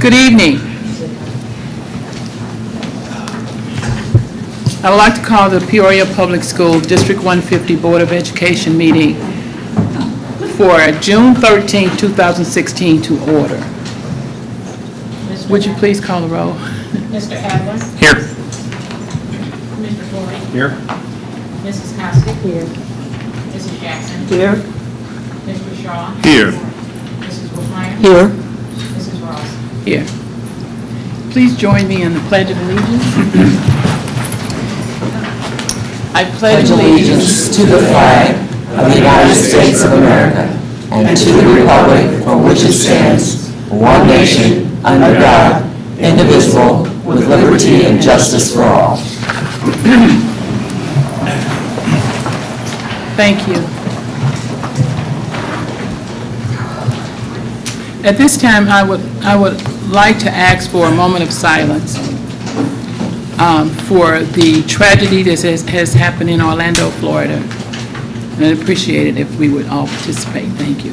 Good evening. I would like to call the Peoria Public School District 150 Board of Education meeting for June 13, 2016 to order. Would you please call the roll? Mr. Adler? Here. Mr. Floyd? Here. Mrs. Costick? Here. Mrs. Jackson? Here. Mr. Shaw? Here. Mrs. Wilmeyer? Here. Mrs. Ross? Here. Please join me in the Pledge of Allegiance. I pledge allegiance to the flag of the United States of America and to the republic for which it stands, one nation, under God, indivisible, with liberty and justice for all. Thank you. At this time, I would like to ask for a moment of silence for the tragedy that has happened in Orlando, Florida. And I'd appreciate it if we would all participate. Thank you.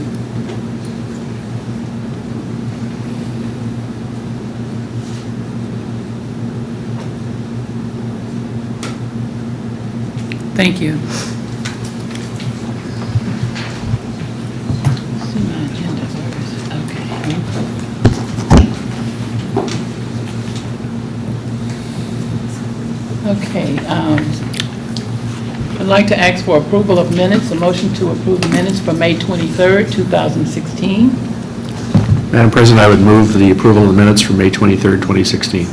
Thank you. See my agenda first. Okay. I'd like to ask for approval of minutes, a motion to approve the minutes for May 23rd, 2016. Madam President, I would move the approval of the minutes for May 23rd, 2016.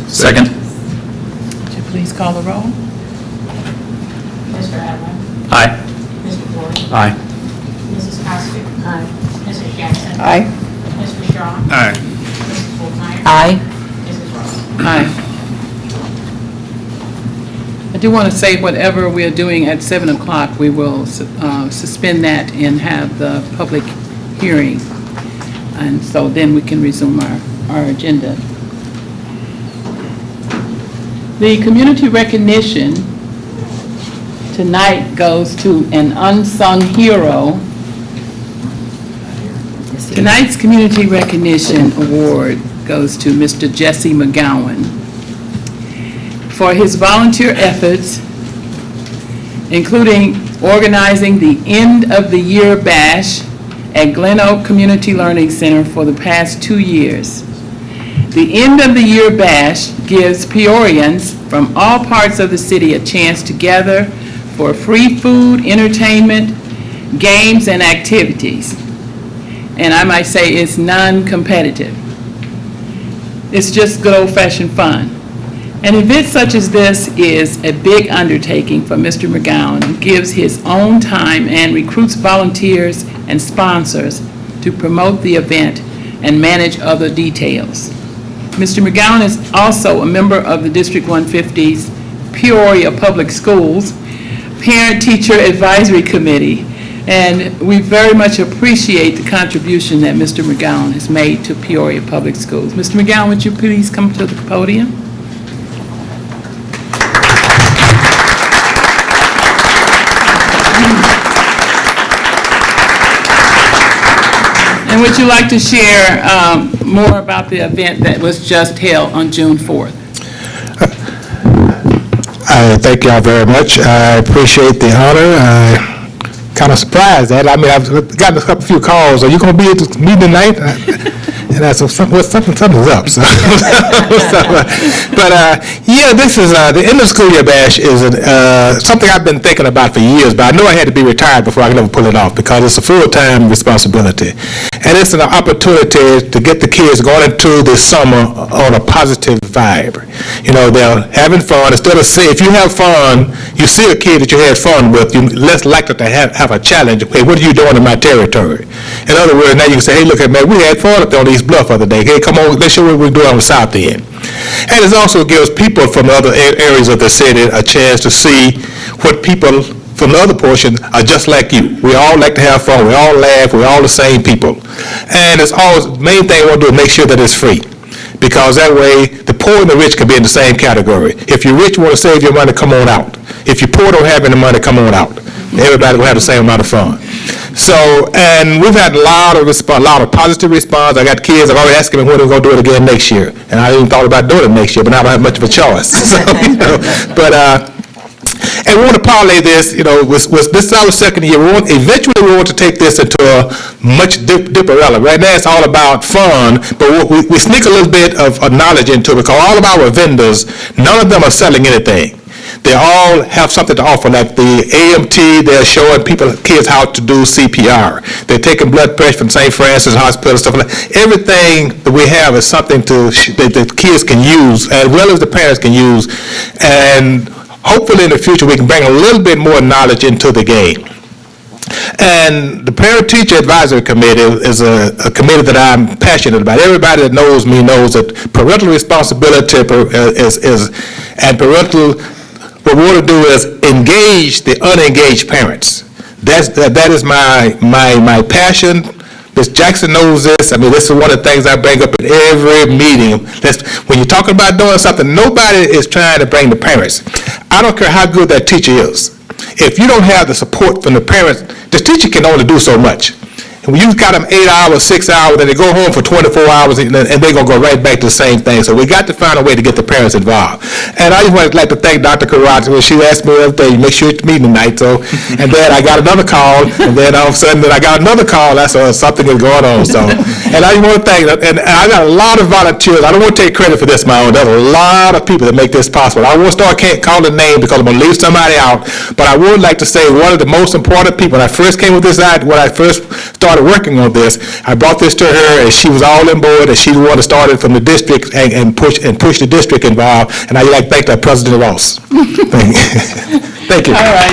Second. Would you please call the roll? Mr. Adler? Aye. Mr. Floyd? Aye. Mrs. Costick? Aye. Mrs. Jackson? Aye. Mr. Shaw? Aye. Mrs. Wilmeyer? Aye. Mrs. Ross? Aye. I do want to say whatever we're doing at 7 o'clock, we will suspend that and have the public hearing. And so then we can resume our agenda. The community recognition tonight goes to an unsung hero. Tonight's community recognition award goes to Mr. Jesse McGowan for his volunteer efforts, including organizing the End of the Year Bash at Glen Oak Community Learning Center for the past 2 years. The End of the Year Bash gives Peorians from all parts of the city a chance to gather for free food, entertainment, games, and activities. And I might say it's non-competitive. It's just good old-fashioned fun. An event such as this is a big undertaking for Mr. McGowan, who gives his own time and recruits volunteers and sponsors to promote the event and manage other details. Mr. McGowan is also a member of the District 150's Peoria Public Schools Parent-Teacher Advisory Committee, and we very much appreciate the contribution that Mr. McGowan has made to Peoria Public Schools. Mr. McGowan, would you please come to the podium? And would you like to share more about the event that was just held on June 4th? Thank y'all very much. I appreciate the honor. Kind of surprised that. I mean, I've gotten a few calls. Are you going to be at the meeting tonight? And I said, something's up. So. But yeah, this is the end of school year bash is something I've been thinking about for years. But I knew I had to be retired before I could ever pull it off because it's a full-time responsibility, and it's an opportunity to get the kids going into the summer on a positive vibe. You know, they're having fun. Instead of saying, if you have fun, you see a kid that you had fun with, you're less likely to have a challenge. Hey, what are you doing in my territory? In other words, now you can say, hey, look at man, we had fun up there on East Bluff the other day. Hey, come on, let's show what we're doing on the South End. And it also gives people from other areas of the city a chance to see what people from the other portion are just like you. We all like to have fun. We all laugh. We're all the same people. And it's always, the main thing I want to do is make sure that it's free. Because that way, the poor and the rich can be in the same category. If you're rich, you want to save your money, come on out. If you're poor, don't have any money, come on out. everybody will have the same amount of fun. So, and we've had a lot of positive response. I got kids, I've already asked them when we're going to do it again next year. And I even thought about doing it next year, but now I don't have much of a choice. So, and we want to parlay this, this is our second year. Eventually we want to take this into a much deeper level. Right now it's all about fun, but we sneak a little bit of knowledge into it because all of our vendors, none of them are selling anything. They all have something to offer, like the AMT, they're showing kids how to do CPR. They're taking blood pressure from St. Francis Hospital, stuff like that. Everything that we have is something that the kids can use, as well as the parents can use, and hopefully in the future we can bring a little bit more knowledge into the game. And the Parent-Teacher Advisory Committee is a committee that I'm passionate about. Everybody that knows me knows that parental responsibility what we want to do is engage the unengaged parents. That is my passion. Ms. Jackson knows this. I mean, this is one of the things I bring up at every meeting. When you're talking about doing something, nobody is trying to bring the parents. I don't care how good that teacher is. If you don't have the support from the parents, the teacher can only do so much. And when you've got them 8 hours, 6 hours, then they go home for 24 hours, and they're going to go right back to the same thing. So we got to find a way to get the parents involved. And I just would like to thank Dr. Karate when she asked me the other day, make sure it's meeting tonight. So, and then I got another call, and then all of a sudden I got another call. That's something is going on. So, and I just want to thank, and I got a lot of volunteers. I don't want to take credit for this, my own. There's a lot of people that make this possible. I won't start calling names because I'm going to leave somebody out. But I would like to say one of the most important people, when I first came with this idea, when I first started working on this, I brought this to her, and she was all on board, and she wanted to start it from the district and push the district involved. And I'd like to thank President Ross. Thank you. All right,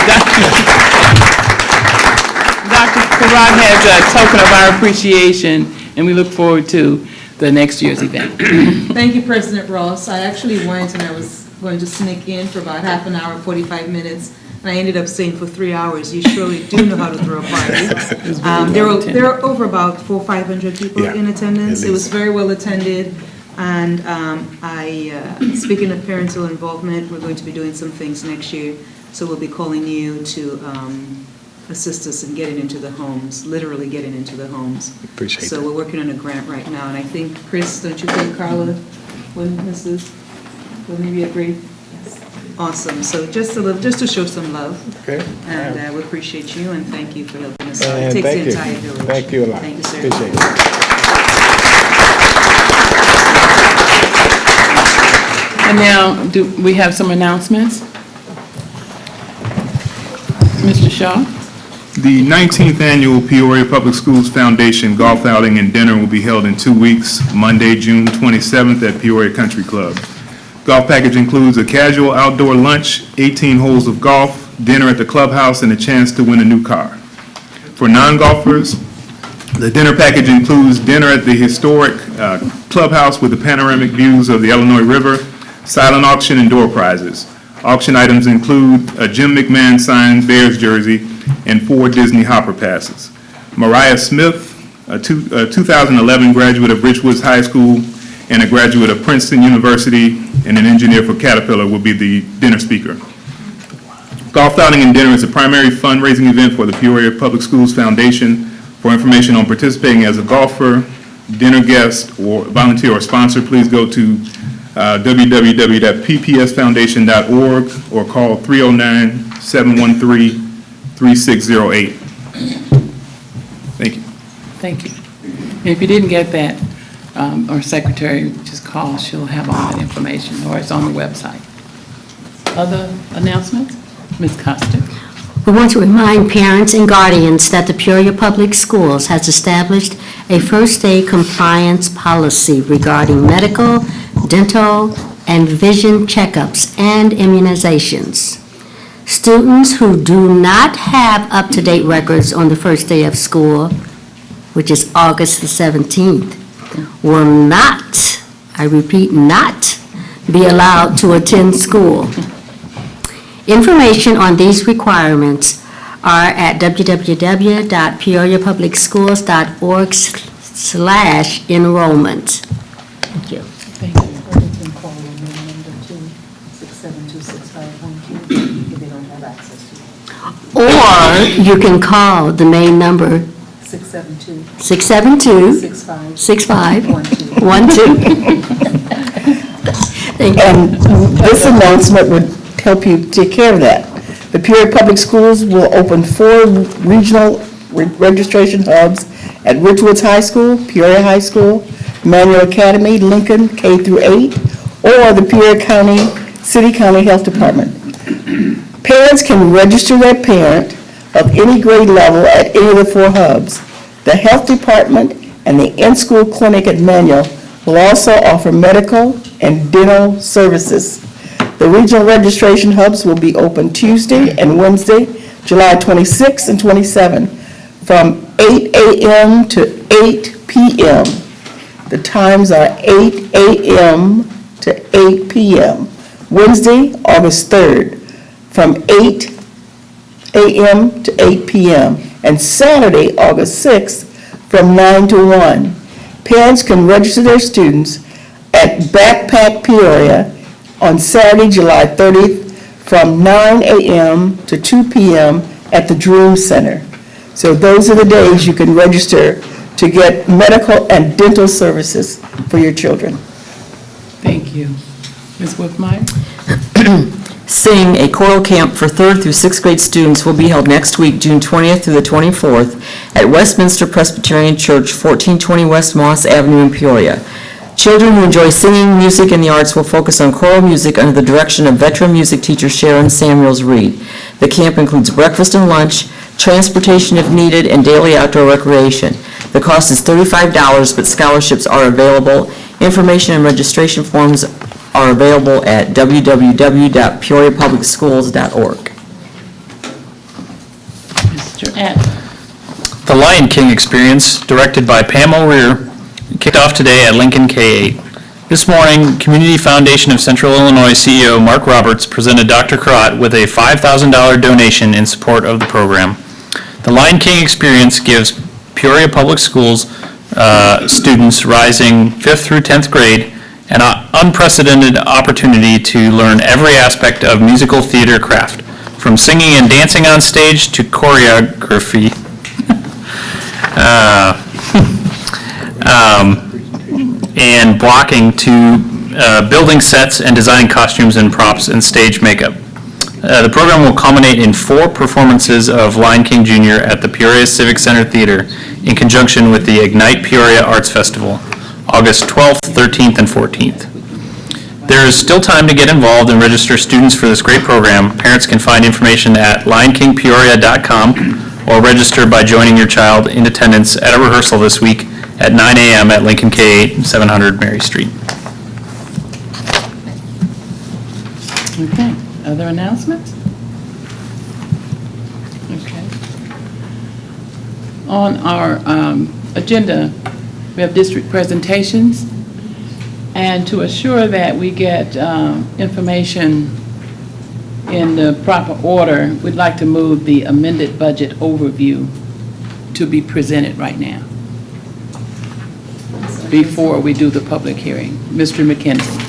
Dr. Karat has a token of our appreciation, and we look forward to the next year's event. Thank you, President Ross. I actually went and I was going to sneak in for about half an hour, 45 minutes, and I ended up staying for 3 hours. You surely do know how to throw a party. There were over about 400 or 500 people in attendance. It was very well attended. And speaking of parental involvement, we're going to be doing some things next year. So we'll be calling you to assist us in getting into the homes, literally getting into the homes. Appreciate So we're working on a grant right now. And I think, Chris, don't you think Carla, when maybe agree? Yes. Awesome. So just to show some love. Okay. And we appreciate you and thank you for helping us out. And It takes thank the you. entire village. Thank you a lot. Thank you, sir. Appreciate it. And now, do we have some announcements? Mr. Shaw? The 19th Annual Peoria Public Schools Foundation Golf Outing and Dinner will be held in 2 weeks, Monday, June 27th at Peoria Country Club. Golf package includes a casual outdoor lunch, 18 holes of golf, dinner at the clubhouse, and a chance to win a new car. For non-golfers, the dinner package includes dinner at the historic clubhouse with the panoramic views of the Illinois River, silent auction, and door prizes. Auction items include a Jim McMahon signed Bears jersey and 4 Disney Hopper passes. Mariah Smith, a 2011 graduate of Richwoods High School and a graduate of Princeton University and an engineer for Caterpillar, will be the dinner speaker. Golf Outing and Dinner is a primary fundraising event for the Peoria Public Schools Foundation. For information on participating as a golfer, dinner guest, or volunteer or sponsor, please go to www.ppsfoundation.org or call 309-713-3608. Thank you. Thank you. And if you didn't get that, our secretary just call, she'll have all that information, or it's on the website. Other announcements? Ms. Costa? We want to remind parents and guardians that the Peoria Public Schools has established a first aid compliance policy regarding medical, dental, and vision checkups and immunizations. Students who do not have up-to-date records on the first day of school, which is August the 17th, will not, I repeat, not be allowed to attend school. Information on these requirements are at www.peoriapublicschools.org/enrollment. Thank you. Thank you. 672-6512, if they don't have access to it. Or you can call the main number, 672. 672 6512. Thank you. And this announcement would help you take care of that. The Peoria Public Schools will open 4 regional registration hubs at Ridgewoods High School, Peoria High School, Manual Academy, Lincoln K through 8, or the Peoria City County Health Department. Parents can register their parent of any grade level at any of the 4 hubs. The Health Department and the in-school clinic at Manual will also offer medical and dental services. The regional registration hubs will be open Tuesday and Wednesday, July 26 and 27, from 8 a.m. to 8 p.m. The times are 8 a.m. to 8 p.m. Wednesday, August 3rd, from 8 a.m. to 8 p.m. and Saturday, August 6th, from 9 to 1. Parents can register their students at Backpack Peoria on Saturday, July 30th, from 9 a.m. to 2 p.m. at the Dream Center. So those are the days you can register to get medical and dental services for your children. Thank you. Ms. Wolfmeyer? Sing, a choral camp for 3rd through 6th grade students will be held next week, June 20th through the 24th, at Westminster Presbyterian Church, 1420 West Moss Avenue in Peoria. Children who enjoy singing, music, and the arts will focus on choral music under the direction of veteran music teacher Sharon Samuels-Reed. The camp includes breakfast and lunch, transportation if needed, and daily outdoor recreation. The cost is $35, but scholarships are available. Information and registration forms are available at www.peoriapublicschools.org. Mr. Adler? The Lion King Experience, directed by Pam O'Rear, kicked off today at Lincoln K-8. This morning, Community Foundation of Central Illinois CEO Mark Roberts presented Dr. Karat with a $5,000 donation in support of the program. The Lion King Experience gives Peoria Public Schools students rising 5th through 10th grade an unprecedented opportunity to learn every aspect of musical theater craft, from singing and dancing on stage to choreography. And blocking to building sets and designing costumes and props and stage makeup. The program will culminate in 4 performances of Lion King Jr. at the Peoria Civic Center Theater in conjunction with the Ignite Peoria Arts Festival, August 12th, 13th, and 14th. There is still time to get involved and register students for this great program. Parents can find information at lionkingpeoria.com or register by joining your child in attendance at a rehearsal this week at 9 a.m. at Lincoln K-8, 700 Mary Street. Okay, other announcements? Okay. On our agenda, we have district presentations, and to assure that we get information in the proper order, we'd like to move the amended budget overview to be presented right now before we do the public hearing. Mr. McKenzie.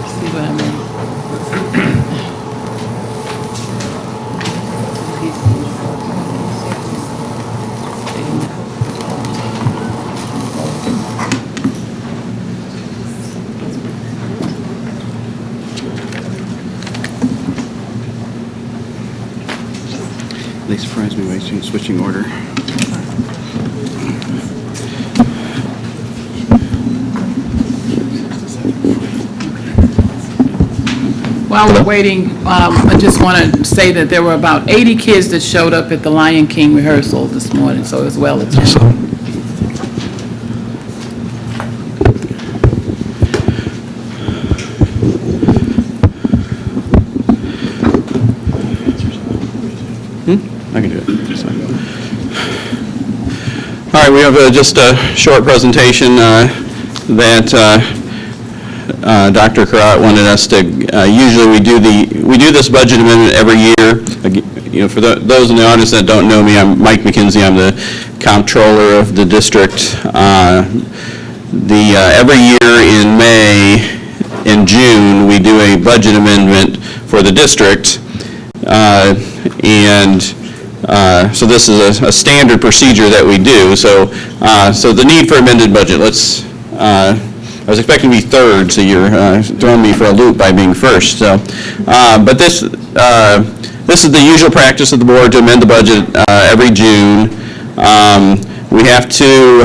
See what I mean? They surprised me by switching order. While we're waiting, I just want to say that there were about 80 kids that showed up at the Lion King rehearsal this morning, so it was well attended. I can do it. That's fine. All right, we have just a short presentation that Dr. Karat wanted us to. Usually, we do this budget amendment every year. You know, for those in the audience that don't know me, I'm Mike McKenzie. I'm the comptroller of the district. every year in May and June, we do a budget amendment for the district. So this is a standard procedure that we do. So the need for amended budget, I was expecting to be third, so you're throwing me for a loop by being first. So, but this is the usual practice of the board to amend the budget every June. We have to,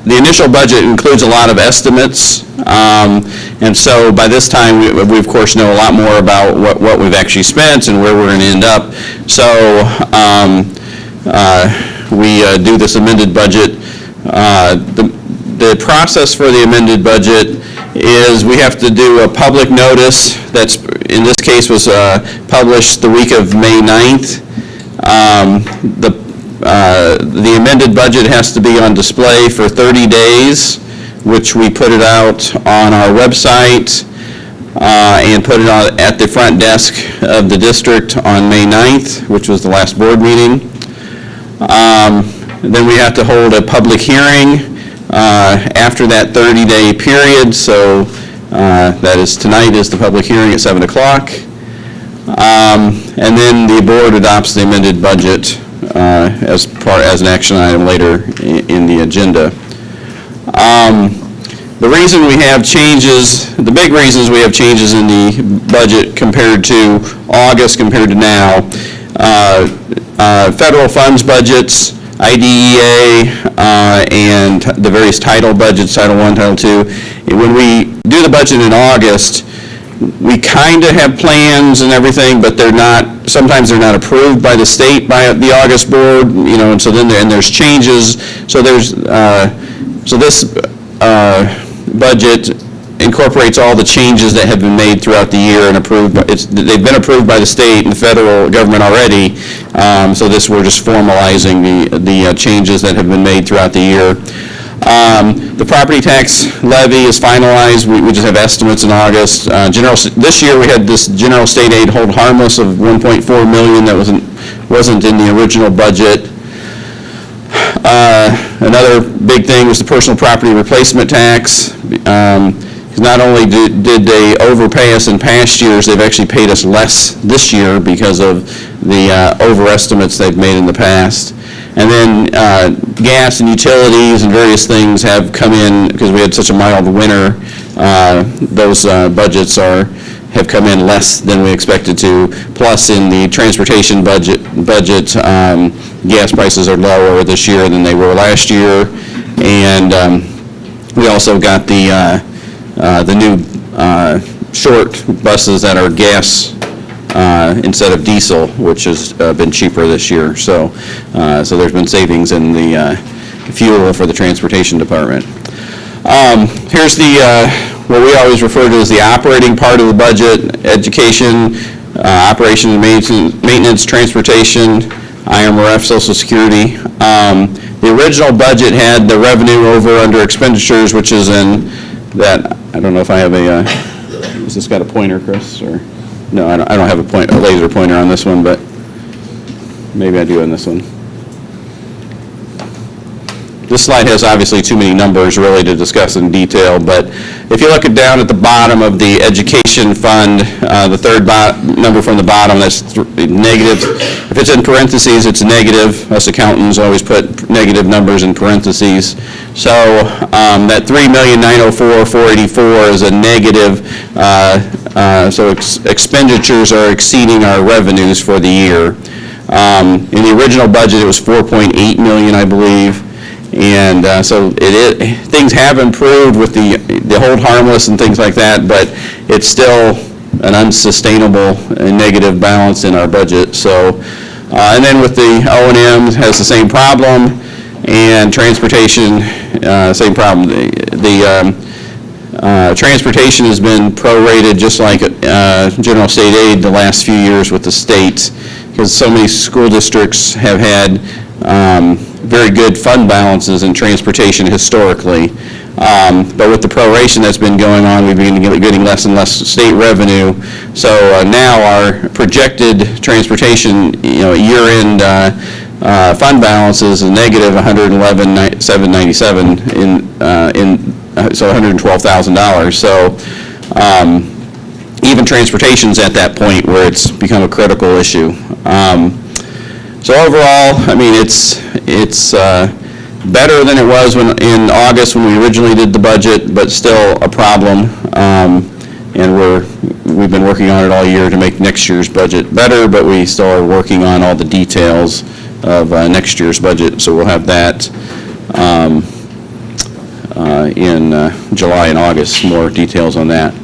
the initial budget includes a lot of estimates, and so by this time, we of course know a lot more about what we've actually spent and where we're going to end up. So we do this amended budget. The process for the amended budget is we have to do a public notice that's, in this case, was published the week of May 9th. The amended budget has to be on display for 30 days, which we put it out on our website and put it on at the front desk of the district on May 9th, which was the last board meeting. Then we have to hold a public hearing after that 30-day period, so that is tonight is the public hearing at 7 o'clock. And then the board adopts the amended budget as an action item later in the agenda. The reason we have changes, the big reasons we have changes in the budget compared to August compared to now, federal funds budgets, IDEA, and the various title budgets, Title I, Title II. When we do the budget in August, we kind of have plans and everything, but sometimes they're not approved by the state, by the August board, and so then there's changes. So this budget incorporates all the changes that have been made throughout the year and approved. They've been approved by the state and the federal government already. So we're just formalizing the changes that have been made throughout the year. The property tax levy is finalized. We just have estimates in August. This year we had this general state aid hold harmless of $1.4 million that wasn't in the original budget. Another big thing was the personal property replacement tax. Because not only did they overpay us in past years, they've actually paid us less this year because of the overestimates they've made in the past. And then gas and utilities and various things have come in because we had such a mild winter. Those budgets have come in less than we expected to. Plus, in the transportation budget, gas prices are lower this year than they were last year. And we also got the new short buses that are gas instead of diesel, which has been cheaper this year. So there's been savings in the fuel for the transportation department. Here's what we always refer to as the operating part of the budget: education, operations and maintenance, transportation, IMRF, Social Security. The original budget had the revenue over under expenditures, which is in that. I don't know if I have has this got a pointer, Chris? Or no, I don't have a laser pointer on this one, but maybe I do on this one. This slide has obviously too many numbers really to discuss in detail, but if you look down at the bottom of the education fund, the third number from the bottom, that's negative. If it's in parentheses, it's negative. Us accountants always put negative numbers in parentheses. So that $3,904,484 is a negative. So expenditures are exceeding our revenues for the year. In the original budget, it was $4.8 million, I believe. And so things have improved with the hold harmless and things like that, but it's still an unsustainable and negative balance in our budget. So, and then with the O&M has the same problem, and transportation, same problem. The transportation has been prorated just like general state aid the last few years with the state, because so many school districts have had very good fund balances in transportation historically. But with the proration that's been going on, we've been getting less and less state revenue. So now our projected transportation, year-end fund balance is a negative 111,797 so $112,000. So even transportation's at that point where it's become a critical issue. So overall, I mean, it's better than it was in August when we originally did the budget, but still a problem. And we've been working on it all year to make next year's budget better, but we still are working on all the details of next year's budget. So we'll have that in July and August, more details on that.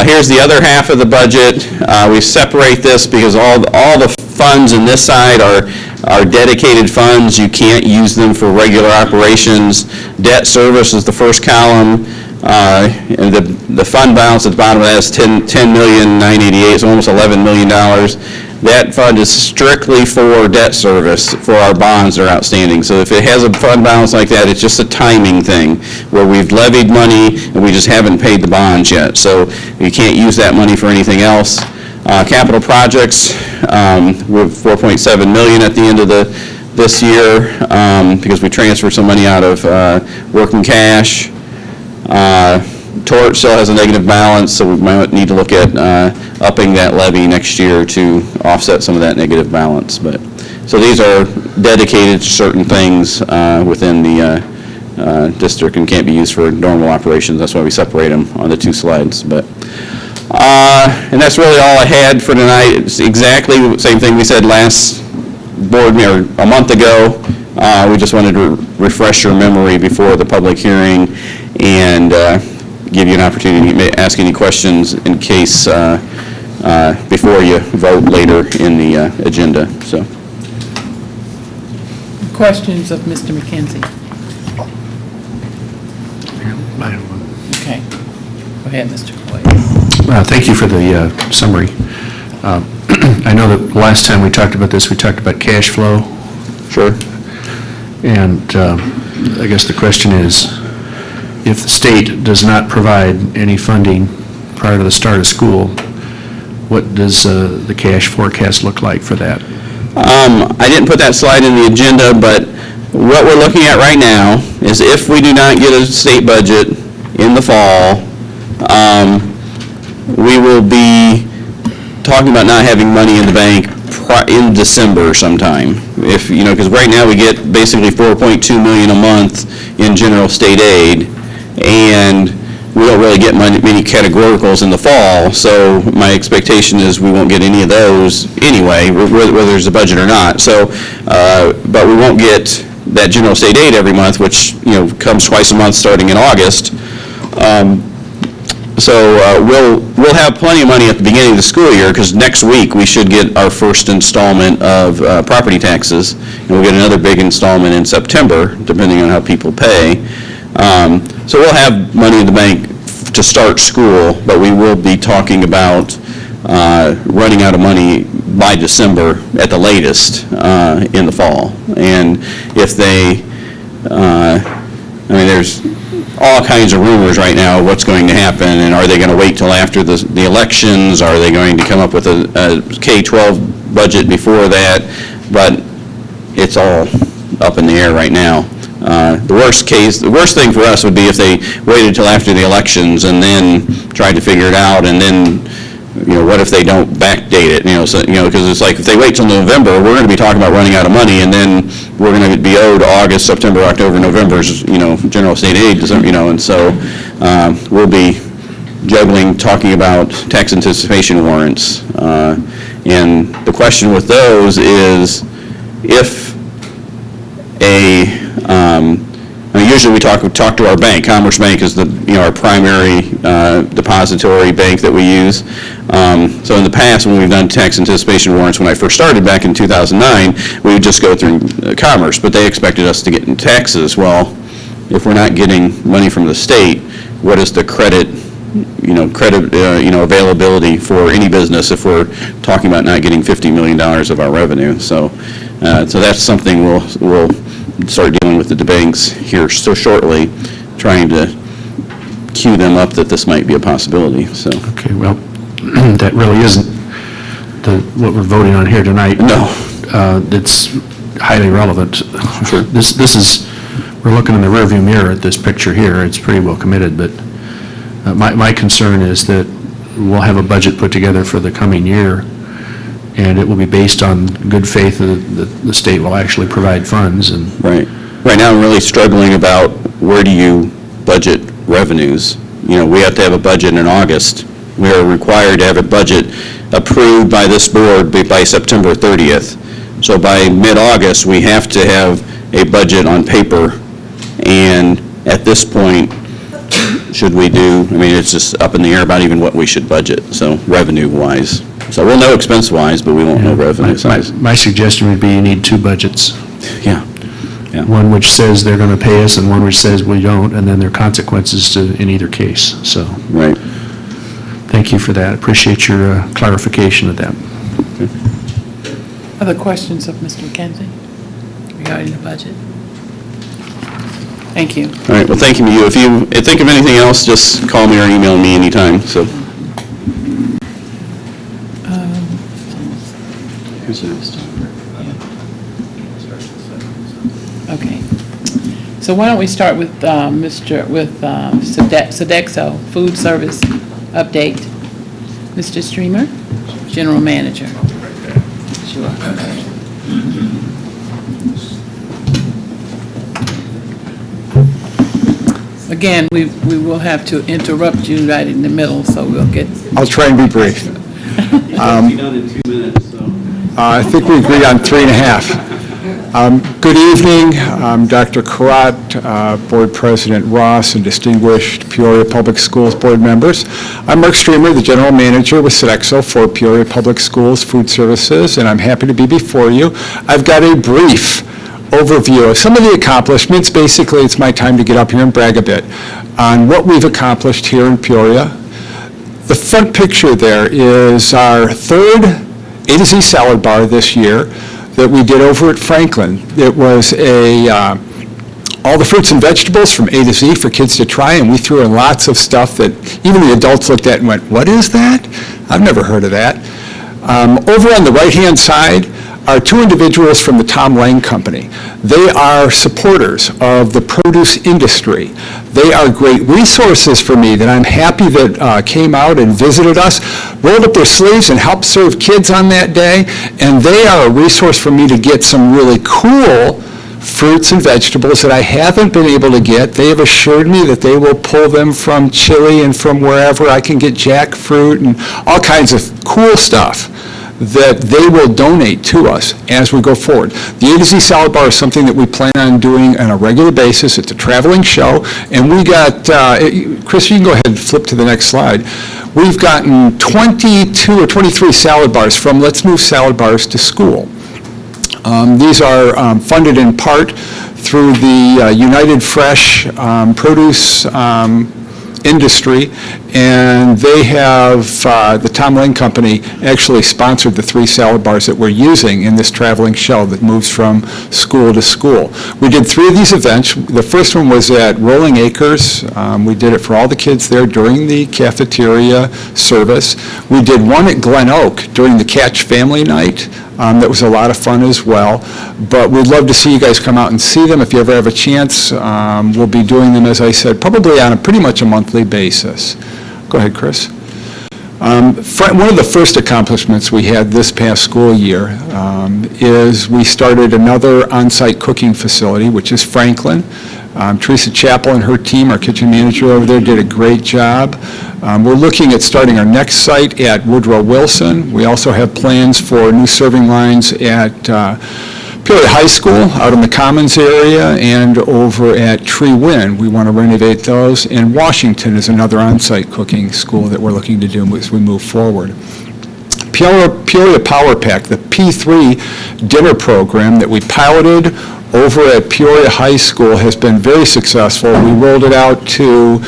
Here's the other half of the budget. We separate this because all the funds in this side are dedicated funds. You can't use them for regular operations. Debt service is the first column. And the fund balance at the bottom of that is $10,988,000, so almost $11 million. That fund is strictly for debt service for our bonds that are outstanding. So if it has a fund balance like that, it's just a timing thing where we've levied money and we just haven't paid the bonds yet. So you can't use that money for anything else. Capital projects, we're $4.7 million at the end of this year because we transferred some money out of working cash. Tort still has a negative balance, so we might need to look at upping that levy next year to offset some of that negative balance. But so these are dedicated to certain things within the district and can't be used for normal operations. That's why we separate them on the two slides. But and that's really all I had for tonight. It's exactly the same thing we said last board meeting, or a month ago. We just wanted to refresh your memory before the public hearing and give you an opportunity to ask any questions in case before you vote later in the agenda. So, Questions of Mr. McKenzie? Okay. Go ahead, Mr. Boyd. Thank you for the summary. I know that last time we talked about this, we talked about cash flow. sure. And I guess the question is, if the state does not provide any funding prior to the start of school, what does the cash forecast look like for that? I didn't put that slide in the agenda, but what we're looking at right now is if we do not get a state budget in the fall, we will be talking about not having money in the bank in December sometime. If, you know, because right now we get basically $4.2 million a month in general state aid, and we don't really get many categoricals in the fall, so my expectation is we won't get any of those anyway, whether there's a budget or not. So, but we won't get that general state aid every month, which, you know, comes twice a month starting in August. We'll have plenty of money at the beginning of the school year, because next week we should get our first installment of property taxes, and we'll get another big installment in September, depending on how people pay. So we'll have money in the bank to start school, but we will be talking about running out of money by December at the latest in the fall. And if they, I mean, there's all kinds of rumors right now of what's going to happen, and are they going to wait till after the elections? Are they going to come up with a K-12 budget before that? But it's all up in the air right now. The worst thing for us would be if they waited till after the elections and then tried to figure it out, and then, you know, what if they don't backdate it? Because it's like if they wait till November, we're going to be talking about running out of money, and then we're going to be owed August, September, October, November's, general state aid, and so we'll be juggling, talking about tax anticipation warrants. And the question with those is, if usually we talk to our bank. Commerce Bank is our primary depository bank that we use. So in the past, when we've done tax anticipation warrants, when I first started back in 2009, we would just go through Commerce, but they expected us to get in taxes. Well, if we're not getting money from the state, what is the credit availability for any business if we're talking about not getting $50 million of our revenue? So that's something we'll start dealing with the banks here so shortly, trying to cue them up that this might be a possibility. So. Okay, well, that really isn't what we're voting on here tonight. No. It's highly relevant. This is, we're looking in the rearview mirror at this picture here. It's pretty well committed, but my concern is that we'll have a budget put together for the coming year, and it will be based on good faith that the state will actually provide funds. And Right. Right now, I'm really struggling about where do you budget revenues? You know, we have to have a budget in August. We are required to have a budget approved by this board by September 30th. So by mid-August, we have to have a budget on paper. And at this point, should we do, I mean, it's just up in the air about even what we should budget, so revenue-wise. So we'll know expense-wise, but we won't know revenue-wise. my suggestion would be you need two budgets. Yeah. Yeah. One which says they're going to pay us and one which says we don't, and then there are consequences in either case. So Right. thank you for that. Appreciate your clarification of that. Other questions of Mr. McKenzie regarding the budget? Thank you. All right, well, thank you. If you think of anything else, just call me or email me anytime, so. Okay. So why don't we start with Sodexo, food service update. Mr. Streamer, General Manager. Sure. Again, we will have to interrupt you right in the middle, so we'll get. I'll try and be brief. I think we agreed on 3.5. Good evening. I'm Dr. Karat, Board President Ross, and distinguished Peoria Public Schools Board members. I'm Mark Streamer, the General Manager with Sodexo for Peoria Public Schools Food Services, and I'm happy to be before you. I've got a brief overview of some of the accomplishments. Basically, it's my time to get up here and brag a bit on what we've accomplished here in Peoria. The front picture there is our third A to Z salad bar this year that we did over at Franklin. It was all the fruits and vegetables from A to Z for kids to try, and we threw in lots of stuff that even the adults looked at and went, "What is that? I've never heard of that." Over on the right-hand side are two individuals from the Tom Lang Company. They are supporters of the produce industry. They are great resources for me that I'm happy that came out and visited us, rolled up their sleeves and helped serve kids on that day, and they are a resource for me to get some really cool fruits and vegetables that I haven't been able to get. They have assured me that they will pull them from Chile and from wherever I can get jackfruit and all kinds of cool stuff that they will donate to us as we go forward. The A to Z Salad Bar is something that we plan on doing on a regular basis. It's a traveling show, and we got, Chris, you can go ahead and flip to the next slide. We've gotten 22 or 23 salad bars from Let's Move Salad Bars to School. These are funded in part through the United Fresh Produce industry, and they have, the Tom Lang Company actually sponsored the 3 salad bars that we're using in this traveling show that moves from school to school. We did 3 of these events. The first one was at Rolling Acres. We did it for all the kids there during the cafeteria service. We did one at Glen Oak during the Catch Family Night. That was a lot of fun as well. But we'd love to see you guys come out and see them if you ever have a chance. We'll be doing them, as I said, probably on pretty much a monthly basis. Go ahead, Chris. One of the first accomplishments we had this past school year is we started another on-site cooking facility, which is Franklin. Teresa Chappell and her team, our kitchen manager over there, did a great job. We're looking at starting our next site at Woodrow Wilson. We also have plans for new serving lines at Peoria High School out in the Commons area and over at Tree Wind. We want to renovate those. And Washington is another on-site cooking school that we're looking to do as we move forward. Peoria Power Pack, the P3 dinner program that we piloted over at Peoria High School has been very successful. We rolled it out to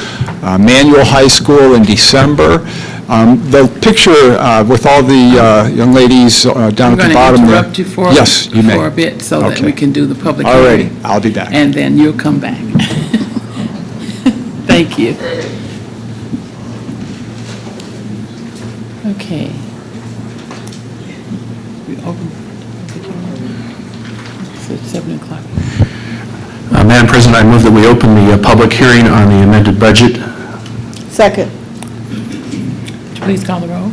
Manual High School in December. The picture with all the young ladies down at the bottom there. I'm going to interrupt you for, yes, you may. for a bit so that Okay. we can do the public All hearing. righty, I'll be back. And then you'll come back. Thank you. Okay. We open. At 7 o'clock. Madam President, I move that we open the public hearing on the amended budget. Second. Would you please call the roll?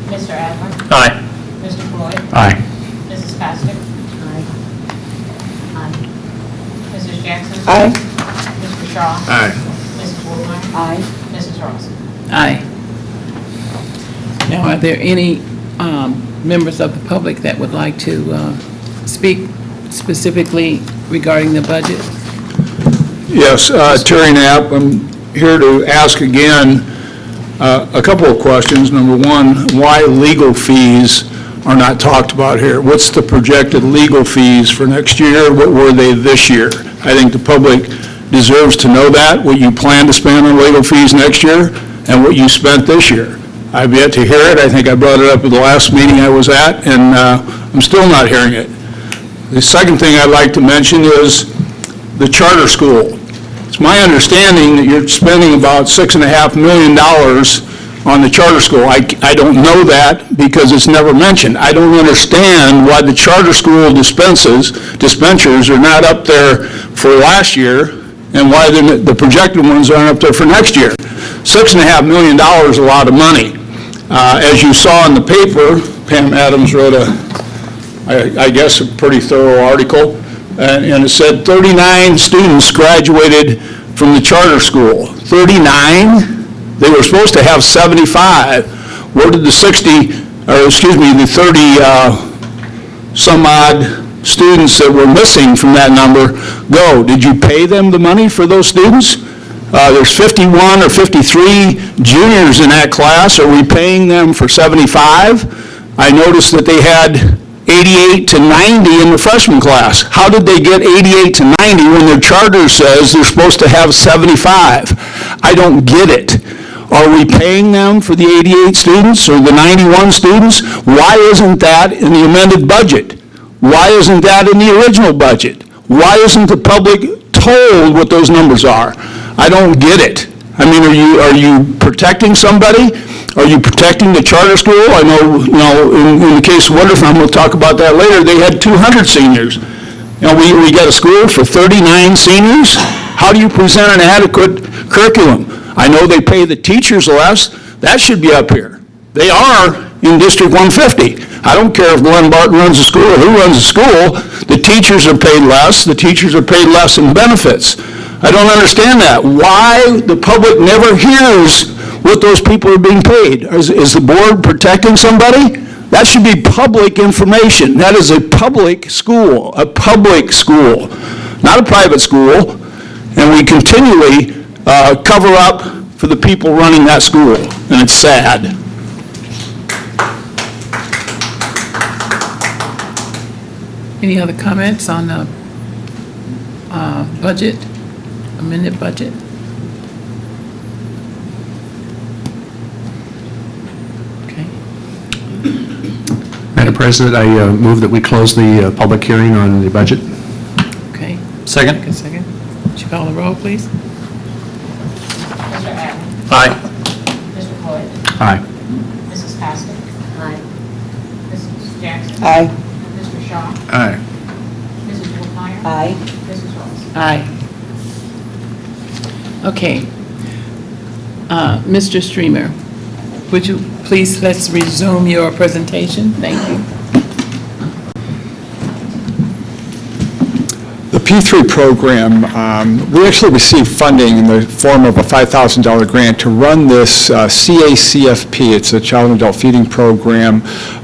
Mr. Adler? Aye. Mr. Floyd? Aye. Mrs. Pastick? Aye. Aye. Mrs. Jackson? Aye. Mr. Shaw? Aye. Mrs. Wolfmeyer? Aye. Mrs. Ross? Aye. Now, are there any members of the public that would like to speak specifically regarding the budget? Yes, Terry Knapp, I'm here to ask again a couple of questions. Number one, why legal fees are not talked about here? What's the projected legal fees for next year? What were they this year? I think the public deserves to know that, what you plan to spend on legal fees next year and what you spent this year. I've yet to hear it. I think I brought it up at the last meeting I was at, and I'm still not hearing it. The second thing I'd like to mention is the charter school. It's my understanding that you're spending about $6.5 million on the charter school. I don't know that because it's never mentioned. I don't understand why the charter school dispensers are not up there for last year and why the projected ones aren't up there for next year. $6.5 million is a lot of money. As you saw in the paper, Pam Adams wrote I guess a pretty thorough article, and it said 39 students graduated from the charter school. 39? They were supposed to have 75. Where did the 30 some odd students that were missing from that number go? Did you pay them the money for those students? There's 51 or 53 juniors in that class. Are we paying them for 75? I noticed that they had 88 to 90 in the freshman class. How did they get 88 to 90 when their charter says they're supposed to have 75? I don't get it. Are we paying them for the 88 students or the 91 students? Why isn't that in the amended budget? Why isn't that in the original budget? Why isn't the public told what those numbers are? I don't get it. I mean, are you protecting somebody? Are you protecting the charter school? I know, in the case of Wonderford, we'll talk about that later, they had 200 seniors. We got a school for 39 seniors? How do you present an adequate curriculum? I know they pay the teachers less. That should be up here. They are in District 150. I don't care if Glenn Barton runs the school or who runs the school. The teachers are paid less. The teachers are paid less in benefits. I don't understand that. Why the public never hears what those people are being paid. Is the board protecting somebody? That should be public information. That is a public school, not a private school. And we continually cover up for the people running that school, and it's sad. Any other comments on the budget, amended budget? Okay. Madam President, I move that we close the public hearing on the budget. Okay. Second? A second. Would you call the roll, please? Mr. Adler? Aye. Mr. Floyd? Aye. Mrs. Pastick? Aye. Mrs. Jackson? Aye. Mr. Shaw? Aye. Mrs. Wolfmeyer? Aye. Mrs. Ross? Aye. Okay. Mr. Streamer, would you please, let's resume your presentation. Thank you. The P3 program, we actually received funding in the form of a $5,000 grant to run this CACFP, it's a child and adult feeding program,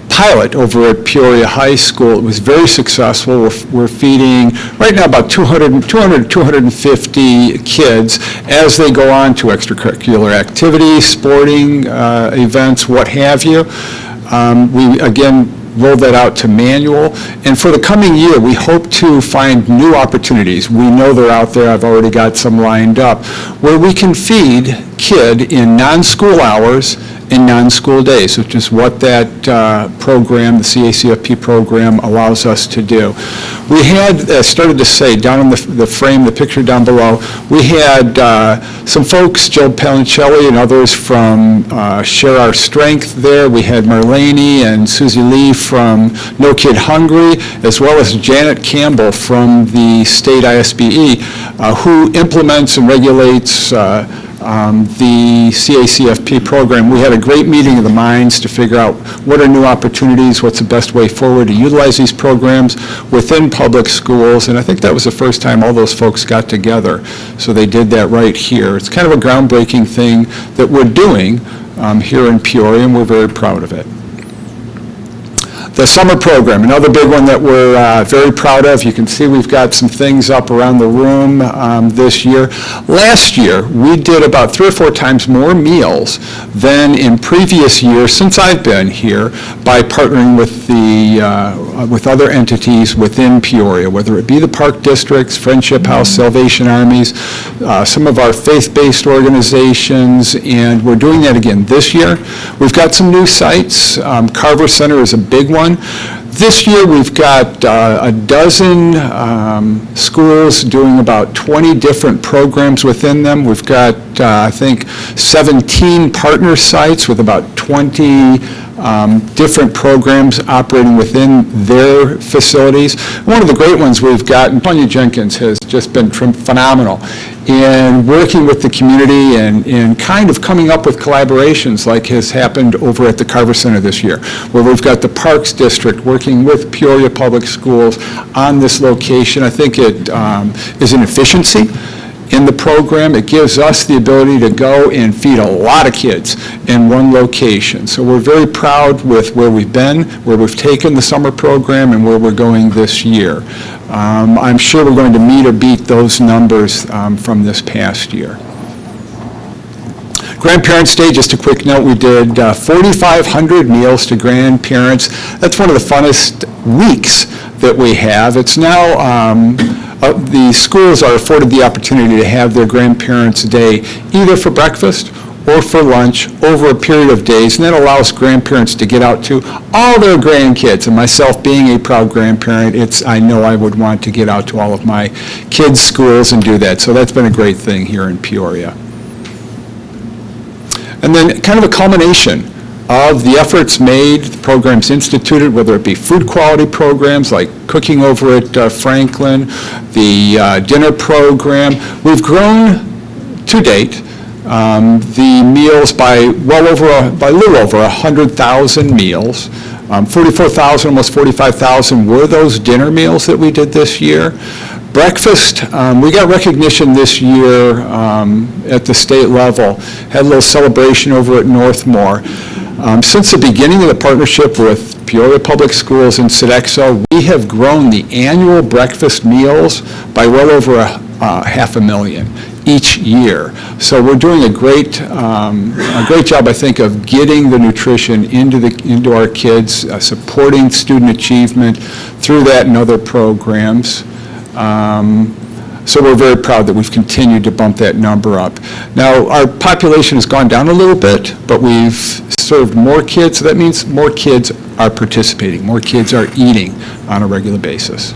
pilot over at Peoria High School. It was very successful. We're feeding right now about 200 to 250 kids as they go on to extracurricular activities, sporting events, what have you. We, again, roll that out to manual. And for the coming year, we hope to find new opportunities. We know they're out there. I've already got some lined up, where we can feed kid in non-school hours in non-school days, which is what that program, the CACFP program, allows us to do. We had, started to say, down in the frame, the picture down below, we had some folks, Joe Palincelli and others from Share Our Strength there. We had Marlene and Susie Lee from No Kid Hungry, as well as Janet Campbell from the state ISBE, who implements and regulates the CACFP program. We had a great meeting of the minds to figure out what are new opportunities, what's the best way forward to utilize these programs within public schools, and I think that was the first time all those folks got together. So they did that right here. It's kind of a groundbreaking thing that we're doing here in Peoria, and we're very proud of it. The summer program, another big one that we're very proud of. You can see we've got some things up around the room this year. Last year, we did about 3 or 4 times more meals than in previous years since I've been here by partnering with with other entities within Peoria, whether it be the park districts, Friendship House, Salvation Armies, some of our faith-based organizations, and we're doing that again this year. We've got some new sites. Carver Center is a big one. This year, we've got a dozen schools doing about 20 different programs within them. We've got, I think, 17 partner sites with about 20 different programs operating within their facilities. One of the great ones we've got, and Tonya Jenkins has just been phenomenal in working with the community and kind of coming up with collaborations like has happened over at the Carver Center this year, where we've got the Parks District working with Peoria Public Schools on this location. I think it is an efficiency in the program. It gives us the ability to go and feed a lot of kids in one location. So we're very proud with where we've been, where we've taken the summer program, and where we're going this year. I'm sure we're going to meet or beat those numbers from this past year. Grandparents' Day, just a quick note, we did 4,500 meals to grandparents. That's one of the funnest weeks that we have. It's now the schools are afforded the opportunity to have their Grandparents' Day either for breakfast or for lunch over a period of days, and that allows grandparents to get out to all their grandkids. And myself being a proud grandparent, I know I would want to get out to all of my kids' schools and do that. So that's been a great thing here in Peoria. And then kind of a culmination of the efforts made, the programs instituted, whether it be food quality programs like cooking over at Franklin, the dinner program. We've grown to date the meals by a little over 100,000 meals. 44,000, almost 45,000 were those dinner meals that we did this year. Breakfast, we got recognition this year at the state level. Had a little celebration over at Northmore. Since the beginning of the partnership with Peoria Public Schools and Sodexo, we have grown the annual breakfast meals by well over 500,000 each year. So we're doing a great job, I think, of getting the nutrition into our kids, supporting student achievement through that and other programs. So we're very proud that we've continued to bump that number up. Now, our population has gone down a little bit, but we've served more kids, so that means more kids are participating, more kids are eating on a regular basis.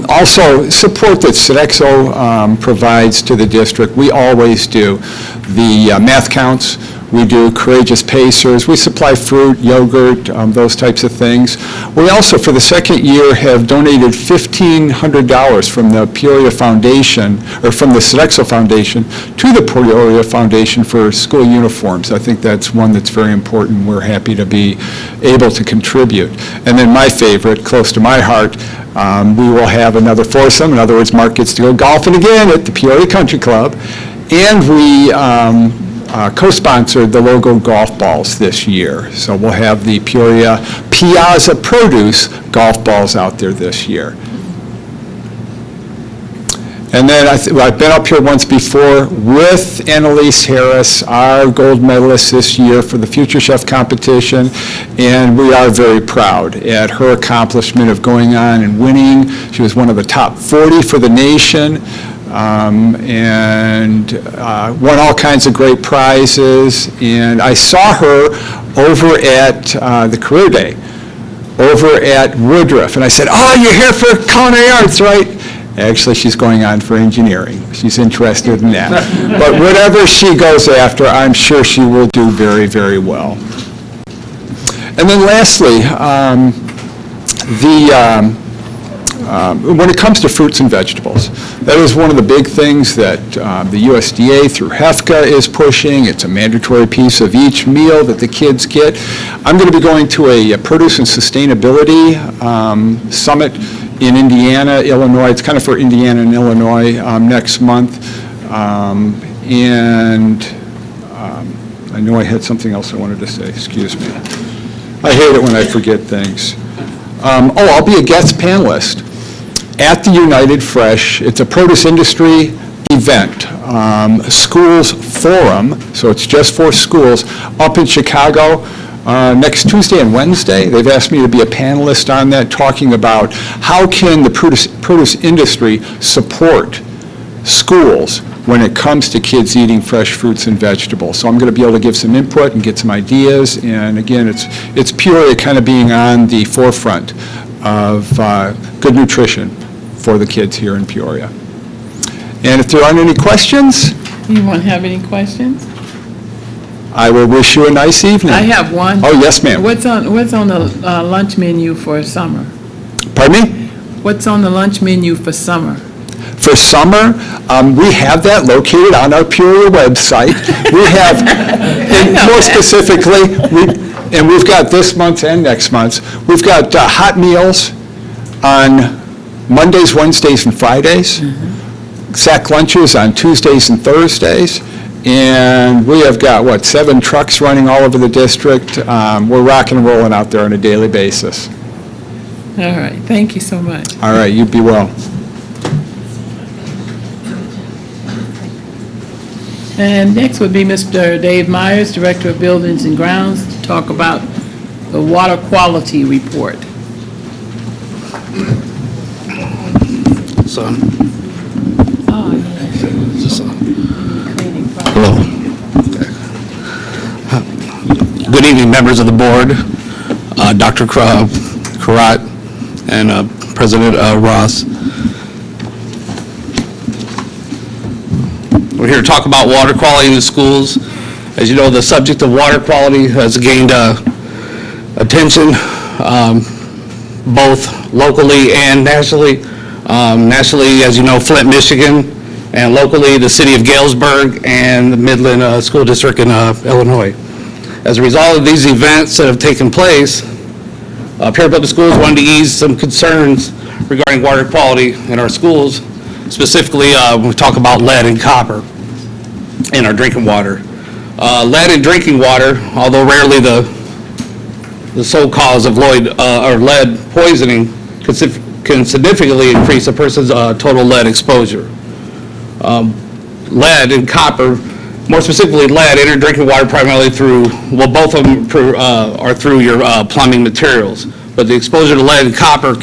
Also, support that Sodexo provides to the district, we always do. The math counts, we do Courageous Pacers, we supply fruit, yogurt, those types of things. We also, for the second year, have donated $1,500 from the Peoria Foundation, or from the Sodexo Foundation, to the Peoria Foundation for school uniforms. I think that's one that's very important. We're happy to be able to contribute. And then my favorite, close to my heart, we will have another foursome. In other words, Mark gets to go golfing again at the Peoria Country Club. And we co-sponsored the logo golf balls this year. So we'll have the Peoria Piazza Produce golf balls out there this year. And then I've been up here once before with Annalise Harris, our gold medalist this year for the Future Chef competition, and we are very proud at her accomplishment of going on and winning. She was one of the top 40 for the nation. and won all kinds of great prizes. And I saw her over at the Career Day, over at Woodruff, and I said, "Oh, you're here for culinary arts, right?" Actually, she's going on for engineering. She's interested in that. But whatever she goes after, I'm sure she will do very, very well. And then lastly, when it comes to fruits and vegetables, that is one of the big things that the USDA through HEFCA is pushing. It's a mandatory piece of each meal that the kids get. I'm going to be going to a produce and sustainability summit in Indiana, Illinois. It's kind of for Indiana and Illinois next month. And I know I had something else I wanted to say. Excuse me. I hate it when I forget things. I'll be a guest panelist at the United Fresh. It's a produce industry event, schools forum, so it's just for schools, up in Chicago next Tuesday and Wednesday. They've asked me to be a panelist on that, talking about how can the produce industry support schools when it comes to kids eating fresh fruits and vegetables. So I'm going to be able to give some input and get some ideas. And again, it's Peoria kind of being on the forefront of good nutrition for the kids here in Peoria. And if there aren't any questions, You won't have any questions? I will wish you a nice evening. I have one. Oh, yes, ma'am. What's on the lunch menu for summer? Pardon me? What's on the lunch menu for summer? For summer, we have that located on our Peoria website. We have, and more specifically, we've got this month's and next month's, we've got hot meals on Mondays, Wednesdays, and Fridays, sack lunches on Tuesdays and Thursdays, and we have got, 7 trucks running all over the district. We're rocking and rolling out there on a daily basis. All right, thank you so much. All right, you be well. And next would be Mr. Dave Myers, Director of Buildings and Grounds, to talk about the water quality report. So, Oh, hello. Good evening, members of the board, Dr. Karat, and President Ross. We're here to talk about water quality in the schools. As you know, the subject of water quality has gained attention both locally and nationally. Nationally, as you know, Flint, Michigan, and locally, the city of Galesburg and the Midland School District in Illinois. As a result of these events that have taken place, Peoria Public Schools wanted to ease some concerns regarding water quality in our schools. Specifically, we talk about lead and copper in our drinking water. Lead in drinking water, although rarely the sole cause of lead poisoning, can significantly increase a person's total lead exposure. Lead and copper, more specifically lead, enter drinking water primarily through, both of them are through your plumbing materials. But the exposure to lead and copper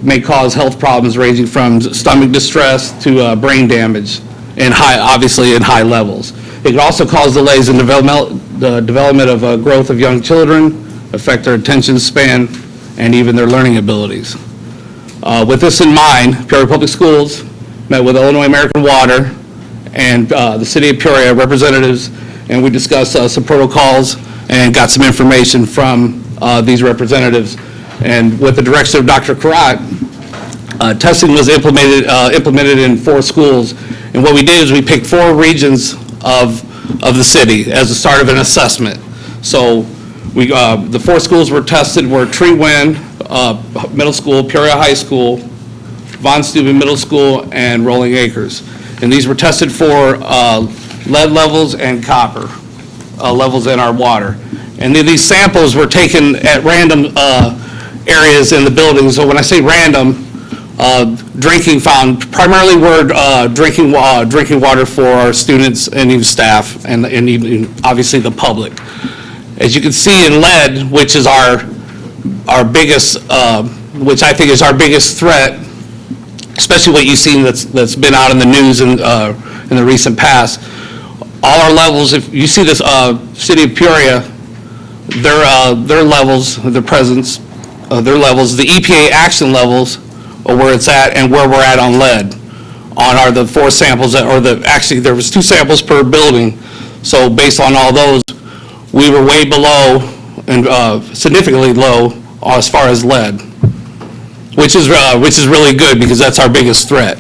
may cause health problems ranging from stomach distress to brain damage, and obviously in high levels. It can also cause delays in the development of growth of young children, affect their attention span, and even their learning abilities. With this in mind, Peoria Public Schools met with Illinois American Water and the City of Peoria representatives, and we discussed some protocols and got some information from these representatives. And with the direction of Dr. Karat, testing was implemented in 4 schools. And what we did is we picked 4 regions of the city as the start of an assessment. So the 4 schools were tested were Treewind Middle School, Peoria High School, Von Steuben Middle School, and Rolling Acres. And these were tested for lead levels and copper levels in our water. And then these samples were taken at random areas in the building. So when I say random, drinking found primarily were drinking water for our students and even staff, and even obviously the public. As you can see in lead, which is our biggest, which I think is our biggest threat especially what you've seen that's been out in the news in the recent past. All our levels, if you see this city of Peoria, their levels, their presence, their levels, the EPA action levels are where it's at and where we're at on lead. Are the 4 samples actually there was 2 samples per building. So based on all those, we were way below and significantly low as far as lead, which is really good because that's our biggest threat.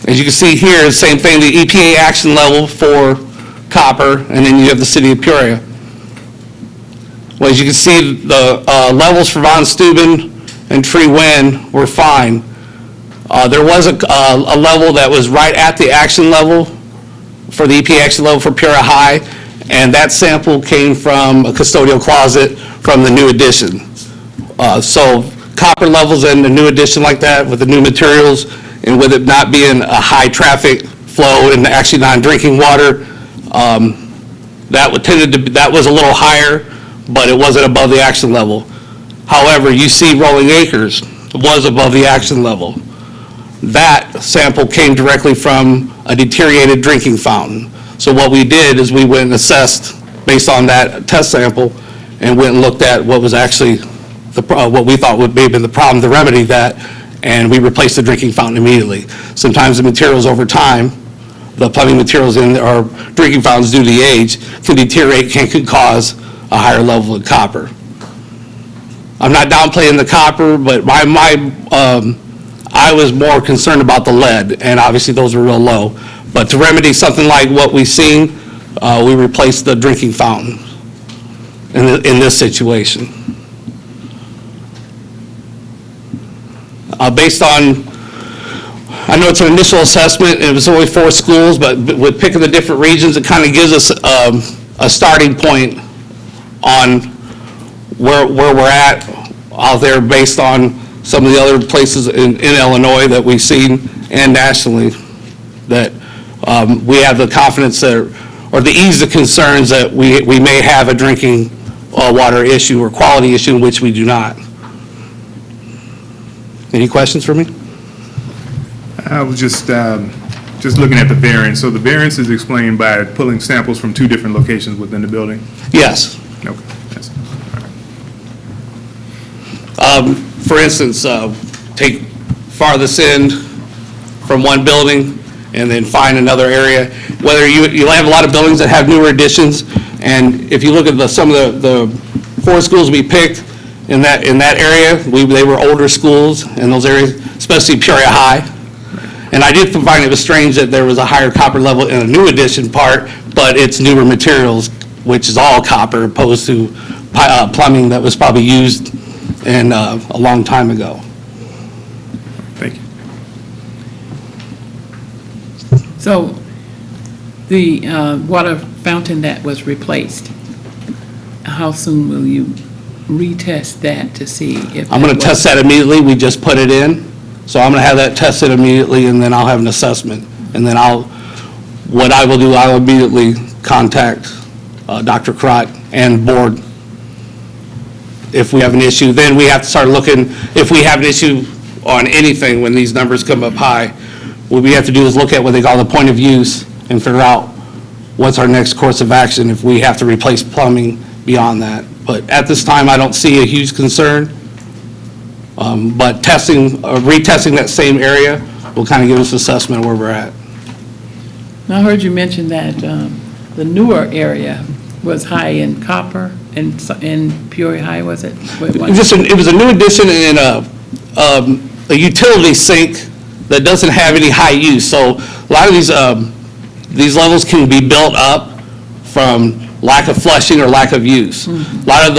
As you can see here, same thing, the EPA action level for copper, and then you have the city of Peoria. Well, as you can see, the levels for Von Steuben and Tree Wind were fine. There was a level that was right at the action level for the EPA action level for Peoria High, and that sample came from a custodial closet from the new addition. So copper levels in the new addition like that with the new materials and with it not being a high traffic flow and actually non-drinking water, that was a little higher, but it wasn't above the action level. However, you see Rolling Acres was above the action level. That sample came directly from a deteriorated drinking fountain. So what we did is we went and assessed based on that test sample and went and looked at what was actually what we thought would have been the problem to remedy that, and we replaced the drinking fountain immediately. Sometimes the materials over time, the plumbing materials in our drinking fountains due to the age, can deteriorate, can cause a higher level of copper. I'm not downplaying the copper, but I was more concerned about the lead, and obviously those were real low. But to remedy something like what we've seen, we replaced the drinking fountain in this situation. Based on, I know it's an initial assessment, and it was only 4 schools, but with picking the different regions, it kind of gives us a starting point on where we're at out there based on some of the other places in Illinois that we've seen and nationally, that we have the confidence that, or the ease of concerns that we may have a drinking water issue or quality issue in which we do not. Any questions for me? I was just looking at the variance. So the variance is explained by pulling samples from 2 different locations within the building? Yes. Okay. Yes. For instance, take farthest end from one building and then find another area. Whether you have a lot of buildings that have newer additions, and if you look at some of the 4 schools we picked in that area, they were older schools in those areas, especially Peoria High. And I did find it was strange that there was a higher copper level in the new addition part, but it's newer materials, which is all copper, opposed to plumbing that was probably used in a long time ago. Thank you. So the water fountain that was replaced, how soon will you retest that to see if? I'm going to test that immediately. We just put it in. So I'm going to have that tested immediately, and then I'll have an assessment. And then what I will do, I'll immediately contact Dr. Crott and board. If we have an issue, then we have to start looking, if we have an issue on anything when these numbers come up high, what we have to do is look at what they call the point of use and figure out what's our next course of action if we have to replace plumbing beyond that. But at this time, I don't see a huge concern. But retesting that same area will kind of give us an assessment of where we're at. I heard you mention that the newer area was high in copper in Peoria High, was it? It was a new addition in a utility sink that doesn't have any high use. So a lot of these levels can be built up from lack of flushing or lack of use. Mm-hmm. A lot of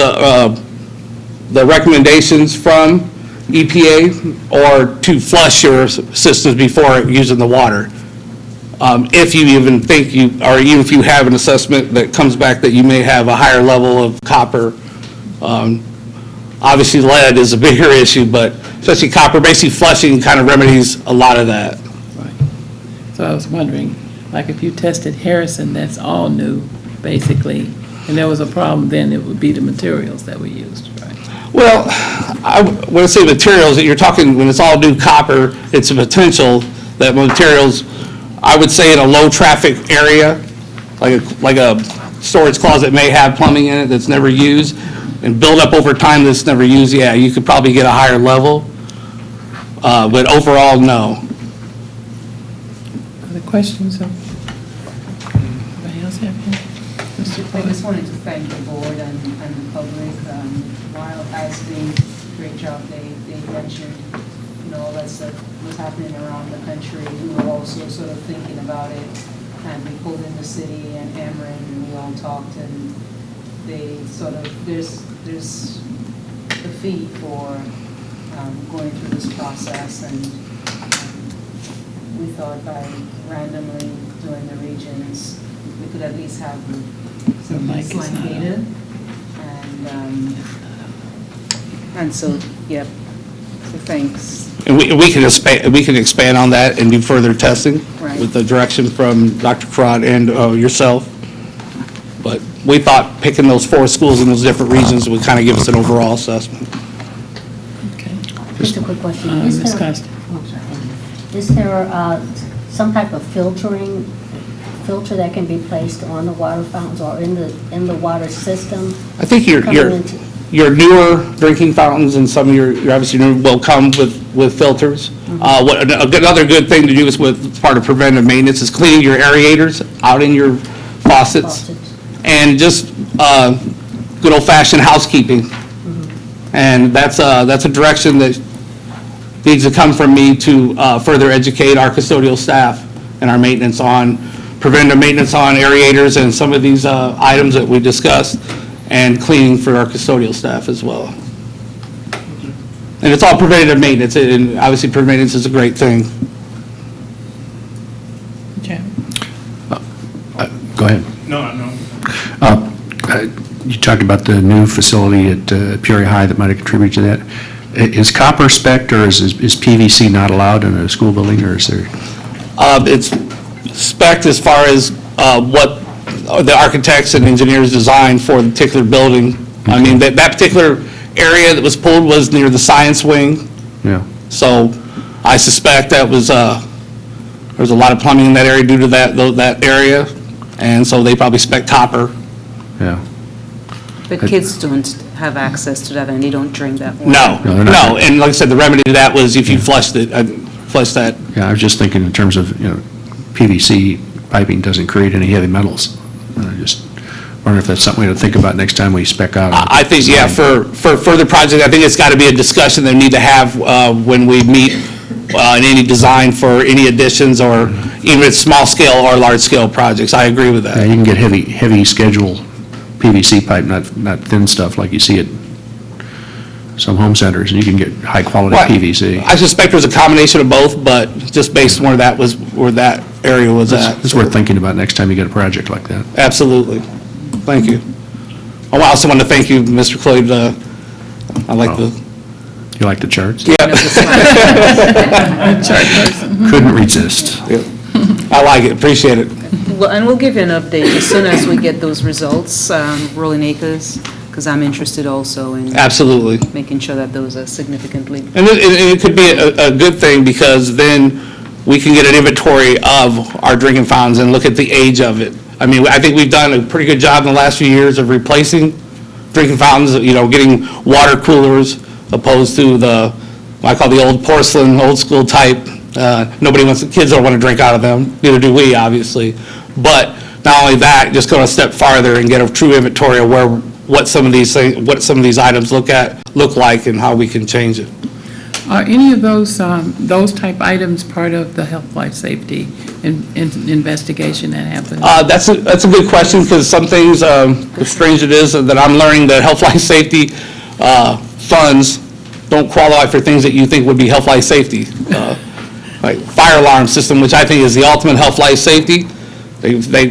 the recommendations from EPA or to flush your systems before using the water. If you even think or even if you have an assessment that comes back that you may have a higher level of copper, obviously lead is a bigger issue, but especially copper, basically flushing kind of remedies a lot of that. Right. So I was wondering, like if you tested Harrison, that's all new, basically, and there was a problem, then it would be the materials that we used, right? Well, when I say materials, you're talking, when it's all new copper, it's a potential that materials, I would say in a low-traffic area, like a storage closet may have plumbing in it that's never used, and build up over time that's never used, yeah, you could probably get a higher level. But overall, no. Other questions? Anybody else have any? Mr. I Cole? just wanted to thank the board and the public. While as the great job they mentioned, all that stuff was happening around the country, we were also sort of thinking about it. And we pulled in the city and Ameren, and we all talked, and they sort of, there's a fee for going through this process, and we thought by randomly doing the regions, we could at least have some baseline data. And so, yep, so thanks. And we can expand on that and do further testing Right. with the direction from Dr. Crott and yourself. But we thought picking those 4 schools in those different regions would kind of give us an overall assessment. Okay. Just a quick question. Ms. Is there, Costa. oh, sorry. Is there some type of filter that can be placed on the water fountains or in the water system? I think your newer drinking fountains and some of your obviously will come with filters. Another good thing to do is with part of preventive maintenance is cleaning your aerators out in your faucets. And just good old-fashioned housekeeping. And that's a direction that needs to come from me to further educate our custodial staff and our maintenance on, preventive maintenance on aerators and some of these items that we discussed, and cleaning for our custodial staff as well. And it's all preventative maintenance, and obviously preventative maintenance is a great thing. Go ahead. No. You talked about the new facility at Peoria High that might have contributed to that. Is copper spec'd, or is PVC not allowed in a school building, or is there? It's spec'd as far as what the architects and engineers designed for the particular building. Okay. I mean, that particular area that was pulled was near the science wing. Yeah. So I suspect that was, there's a lot of plumbing in that area due to that area, and so they probably spec copper. Yeah. But kids don't have access to that, and they don't drink that water. No, and like I said, the remedy to that was if you flushed that. Yeah, I was just thinking in terms of, PVC piping doesn't create any heavy metals. I just wonder if that's something to think about next time we spec out. I think, yeah, for further projects, I think it's got to be a discussion that we need to have when we meet in any design for any additions or even at small scale or large scale projects. I agree with that. Yeah, you can get heavy schedule PVC pipe, not thin stuff like you see at some home centers, and you can get high quality PVC. I suspect there's a combination of both, but just based on where that area was at. It's worth thinking about next time you get a project like that. Absolutely. Thank you. I also want to thank you, Mr. Cloyd. I like You like the charts? Yeah. Chart person. Couldn't resist. I like it, appreciate it. Well, and we'll give you an update as soon as we get those results, Rolling Acres, because I'm interested also in Absolutely. making sure that those are significantly. And it could be a good thing, because then we can get an inventory of our drinking fountains and look at the age of it. I mean, I think we've done a pretty good job in the last few years of replacing drinking fountains, getting water coolers opposed to I call the old porcelain, old school type. Kids don't want to drink out of them, neither do we, obviously. But not only that, just go a step farther and get a true inventory of what some of these items look like and how we can change it. Are any of those type items part of the health, life, safety investigation that happened? That's a good question, because some things, as strange it is, that I'm learning that health, life, safety funds don't qualify for things that you think would be health, life, safety. Like fire alarm system, which I think is the ultimate health, life, safety.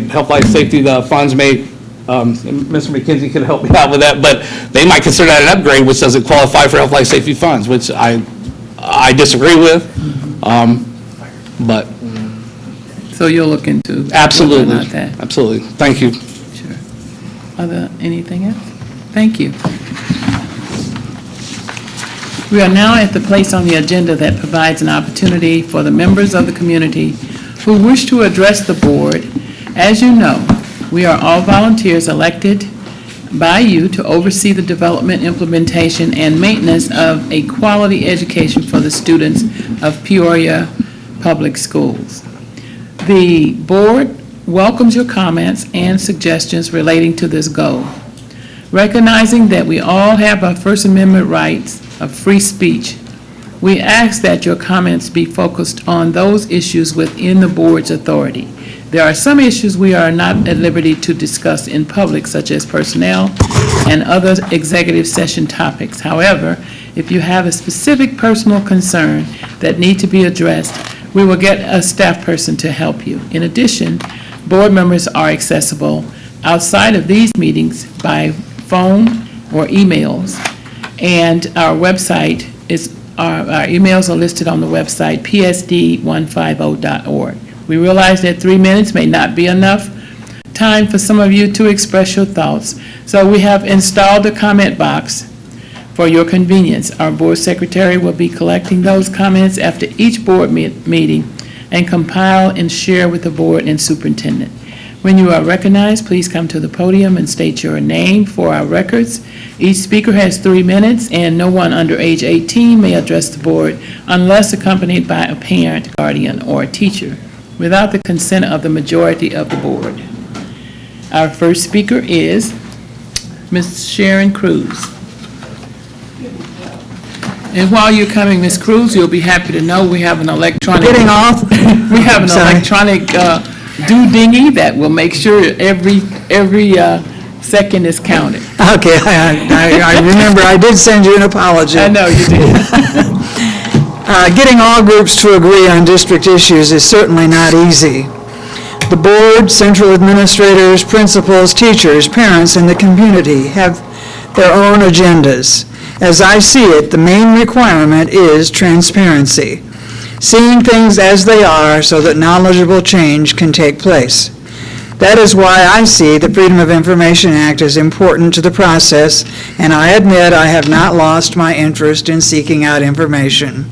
Health, life, safety funds may, Mr. McKenzie could help me out with that, but they might consider that an upgrade, which doesn't qualify for health, life, safety funds, which I disagree with. But. So you'll look into. Absolutely. whether or not that. Absolutely. Thank you. Sure. Anything else? Thank you. We are now at the place on the agenda that provides an opportunity for the members of the community who wish to address the board. As you know, we are all volunteers elected by you to oversee the development, implementation, and maintenance of a quality education for the students of Peoria Public Schools. The board welcomes your comments and suggestions relating to this goal. Recognizing that we all have our First Amendment rights of free speech, we ask that your comments be focused on those issues within the board's authority. There are some issues we are not at liberty to discuss in public, such as personnel and other executive session topics. However, if you have a specific personal concern that need to be addressed, we will get a staff person to help you. In addition, board members are accessible outside of these meetings by phone or emails, and our website is, our emails are listed on the website, psd150.org. We realize that 3 minutes may not be enough time for some of you to express your thoughts, so we have installed a comment box for your convenience. Our board secretary will be collecting those comments after each board meeting and compile and share with the board and superintendent. When you are recognized, please come to the podium and state your name for our records. Each speaker has 3 minutes, and no one under age 18 may address the board unless accompanied by a parent, guardian, or a teacher, without the consent of the majority of the board. Our first speaker is Ms. Sharon Cruz. And while you're coming, Ms. Cruz, you'll be happy to know we have an electronic... Getting off? We have an electronic do dingy that will make sure every second is counted. Okay, I remember I did send you an apology. I know you did. Getting all groups to agree on district issues is certainly not easy. The board, central administrators, principals, teachers, parents, and the community have their own agendas. As I see it, the main requirement is transparency, seeing things as they are so that knowledgeable change can take place. That is why I see the Freedom of Information Act as important to the process, and I admit I have not lost my interest in seeking out information.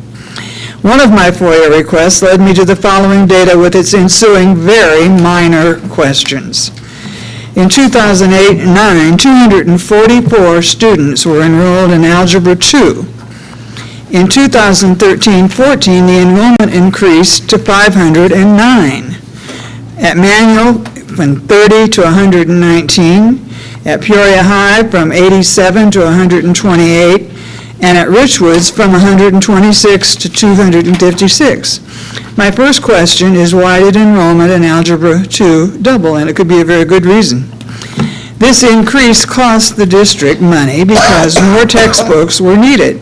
One of my FOIA requests led me to the following data with its ensuing very minor questions. In 2008-9, 244 students were enrolled in Algebra 2. In 2013-14, the enrollment increased to 509. At Manual, from 30 to 119. At Peoria High, from 87 to 128. And at Richwoods, from 126 to 256. My first question is, why did enrollment in Algebra 2 double? And it could be a very good reason. This increase cost the district money because more textbooks were needed.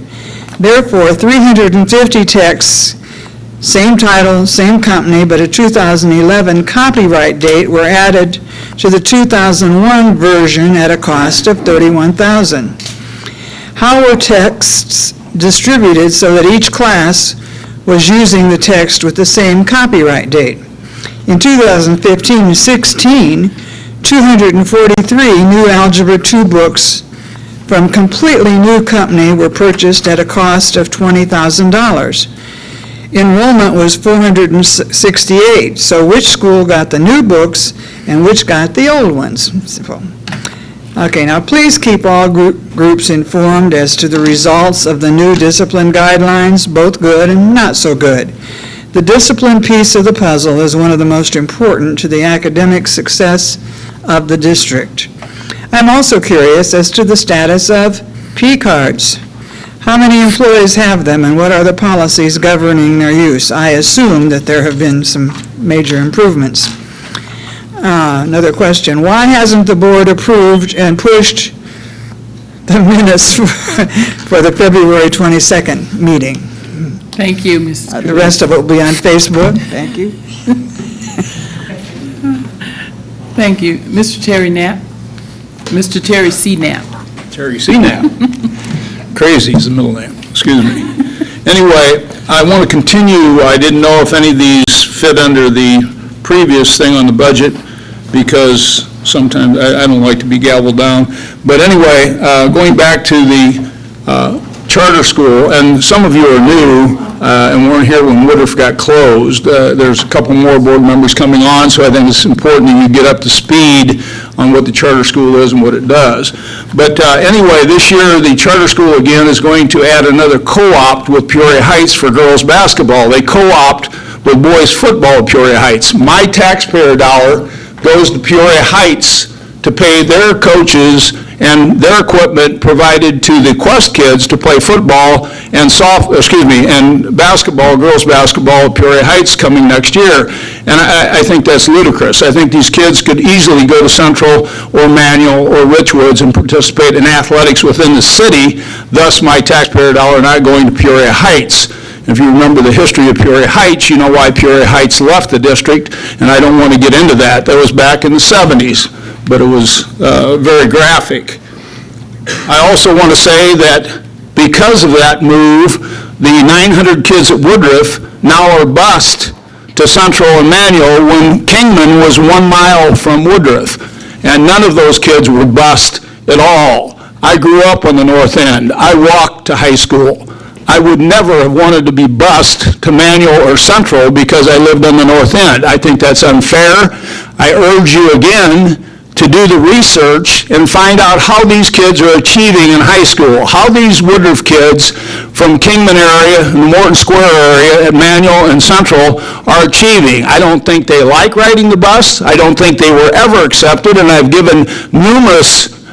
Therefore, 350 texts, same title, same company, but a 2011 copyright date, were added to the 2001 version at a cost of $31,000. How were texts distributed so that each class was using the text with the same copyright date? In 2015-16, 243 new Algebra 2 books from completely new company were purchased at a cost of $20,000. Enrollment was 468, so which school got the new books and which got the old ones? Okay, now please keep all groups informed as to the results of the new discipline guidelines, both good and not so good. The discipline piece of the puzzle is one of the most important to the academic success of the district. I'm also curious as to the status of P cards. How many employees have them, and what are the policies governing their use? I assume that there have been some major improvements. Another question, why hasn't the board approved and pushed the minutes for the February 22nd meeting? Thank you, Mrs. The rest of it will be on Facebook. Thank you. Thank you. Mr. Terry Knapp? Mr. Terry C. Knapp. Terry C. Knapp. Crazy is the middle name, excuse me. Anyway, I want to continue. I didn't know if any of these fit under the previous thing on the budget, because sometimes I don't like to be gavelled down. But anyway, going back to the charter school, and some of you are new and weren't here when Woodruff got closed. There's a couple more board members coming on, so I think it's important that you get up to speed on what the charter school is and what it does. But anyway, this year, the charter school, again, is going to add another co-opt with Peoria Heights for girls basketball. They co-opt with boys football at Peoria Heights. My taxpayer dollar goes to Peoria Heights to pay their coaches and their equipment provided to the Quest kids to play football and and basketball, girls basketball at Peoria Heights coming next year. And I think that's ludicrous. I think these kids could easily go to Central or Manual or Richwoods and participate in athletics within the city, thus my taxpayer dollar not going to Peoria Heights. If you remember the history of Peoria Heights, you know why Peoria Heights left the district, and I don't want to get into that. That was back in the 70s, but it was very graphic. I also want to say that because of that move, the 900 kids at Woodruff now are bused to Central and Manual when Kingman was 1 mile from Woodruff, and none of those kids were bused at all. I grew up on the North End. I walked to high school. I would never have wanted to be bused to Manual or Central because I lived on the North End. I think that's unfair. I urge you again to do the research and find out how these kids are achieving in high school, how these Woodruff kids from Kingman area and the Morton Square area at Manual and Central are achieving. I don't think they like riding the bus. I don't think they were ever accepted, and I've given numerous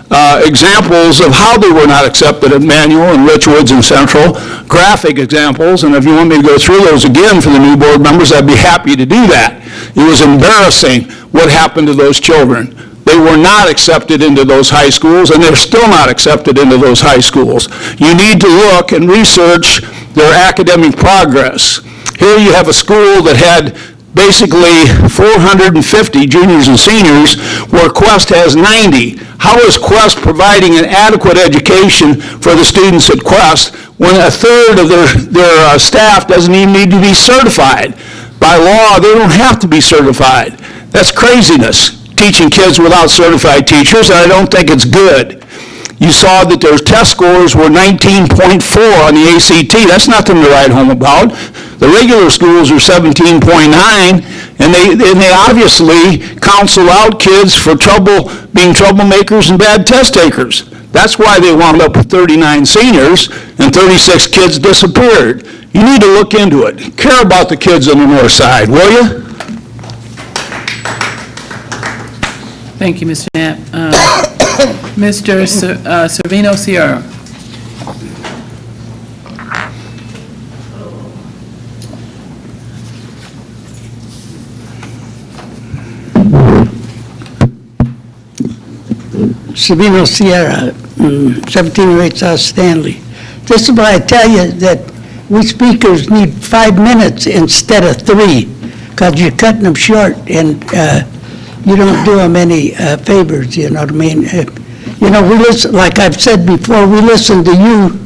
examples of how they were not accepted at Manual and Richwoods and Central, graphic examples, and if you want me to go through those again for the new board members, I'd be happy to do that. It was embarrassing what happened to those children. They were not accepted into those high schools, and they're still not accepted into those high schools. You need to look and research their academic progress. Here you have a school that had basically 450 juniors and seniors, where Quest has 90. How is Quest providing an adequate education for the students at Quest when a third of their staff doesn't even need to be certified? By law, they don't have to be certified. That's craziness, teaching kids without certified teachers, and I don't think it's good. You saw that their test scores were 19.4 on the ACT. That's nothing to write home about. The regular schools are 17.9, and they obviously counsel out kids for being troublemakers and bad test takers. That's why they wound up with 39 seniors and 36 kids disappeared. You need to look into it. Care about the kids on the north side, will you? Thank you, Mr. Knapp. Mr. Servino Sierra. Sabino Sierra, 1708 South Stanley. This is why I tell you that we speakers need 5 minutes instead of 3, because you're cutting them short, and you don't do them any favors, you know what I mean? We listen, like I've said before, we listen to you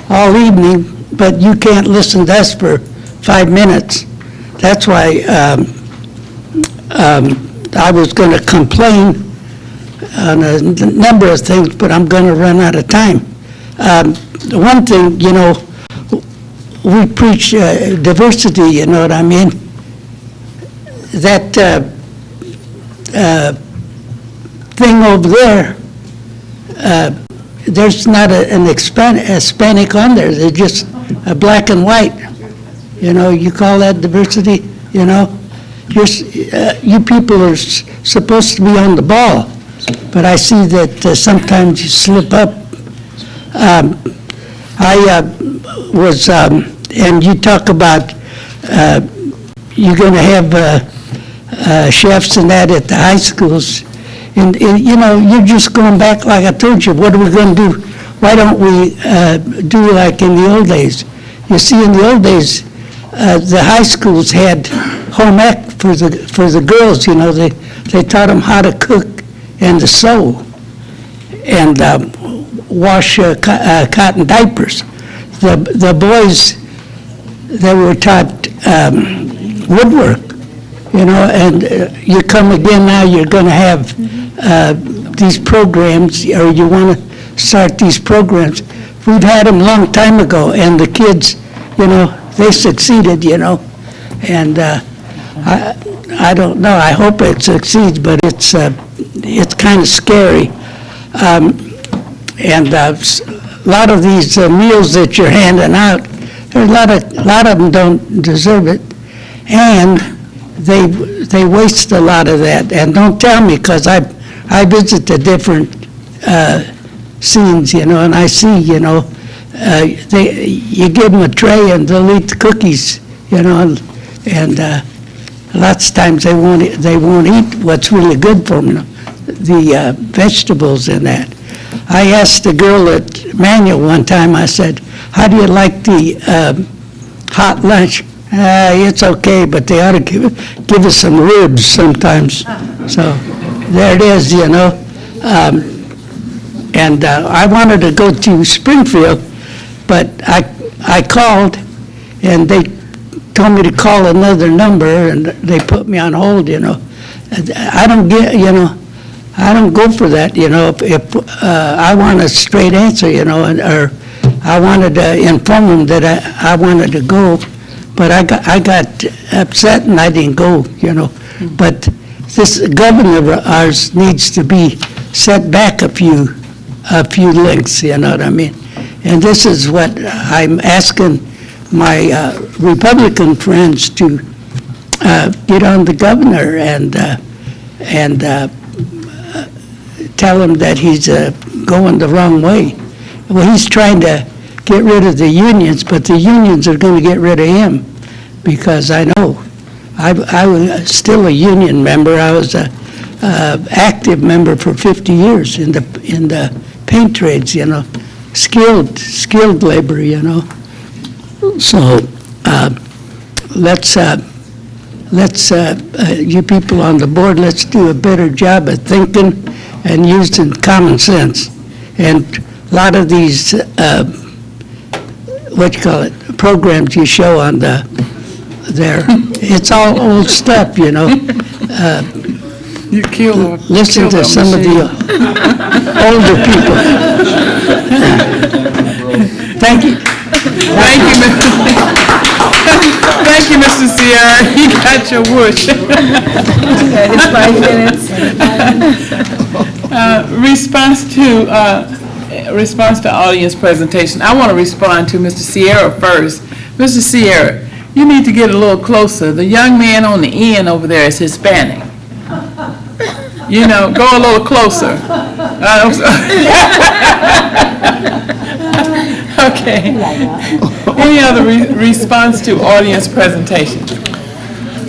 all evening, but you can't listen to us for 5 minutes. That's why I was going to complain on a number of things, but I'm going to run out of time. One thing, we preach diversity, you know what I mean? That thing over there, there's not an Hispanic on there. They're just black and white. You call that diversity? You people are supposed to be on the ball, but I see that sometimes you slip up. I was, and you talk about you're going to have chefs and that at the high schools. And you're just going back, like I told you, what are we going to do? Why don't we do like in the old days? You see, in the old days, the high schools had home ec for the girls, they taught them how to cook and to sew and wash cotton diapers. The boys, they were taught woodwork, and you come again now, you're going to have these programs, or you want to start these programs. we've had them a long time ago, and the kids, they succeeded, and I don't know, I hope it succeeds, but it's kind of scary. And a lot of these meals that you're handing out, there's a lot of them don't deserve it, and they waste a lot of that. And don't tell me, because I visit the different scenes, and I see, you give them a tray and they'll eat the cookies, and lots of times they won't eat what's really good for them, the vegetables in that. I asked the girl at Manual one time, I said, how do you like the hot lunch? It's okay, but they ought to give us some ribs sometimes. So there it is, and I wanted to go to Springfield, but I called, and they told me to call another number, and they put me on hold, I don't I don't go for that, if I want a straight answer, or I wanted to inform them that I wanted to go, but I got upset and I didn't go, But this governor of ours needs to be set back a few lengths, you know what I mean? And this is what I'm asking my Republican friends to get on the governor and tell him that he's going the wrong way. Well, he's trying to get rid of the unions, but the unions are going to get rid of him, because I know. I was still a union member. I was a active member for 50 years in the paint trades, skilled labor, So let's you people on the board, let's do a better job of thinking and using common sense. And a lot of these, programs you show on there, it's all old stuff, You kill Listen to some of the older people. Thank you. Thank you, thank you, Mr. Sierra. You got your whoosh. It's 5 minutes. Response to audience presentation. I want to respond to Mr. Sierra first. Mr. Sierra, you need to get a little closer. The young man on the end over there is Hispanic. Go a little closer. Okay. Any other response to audience presentation?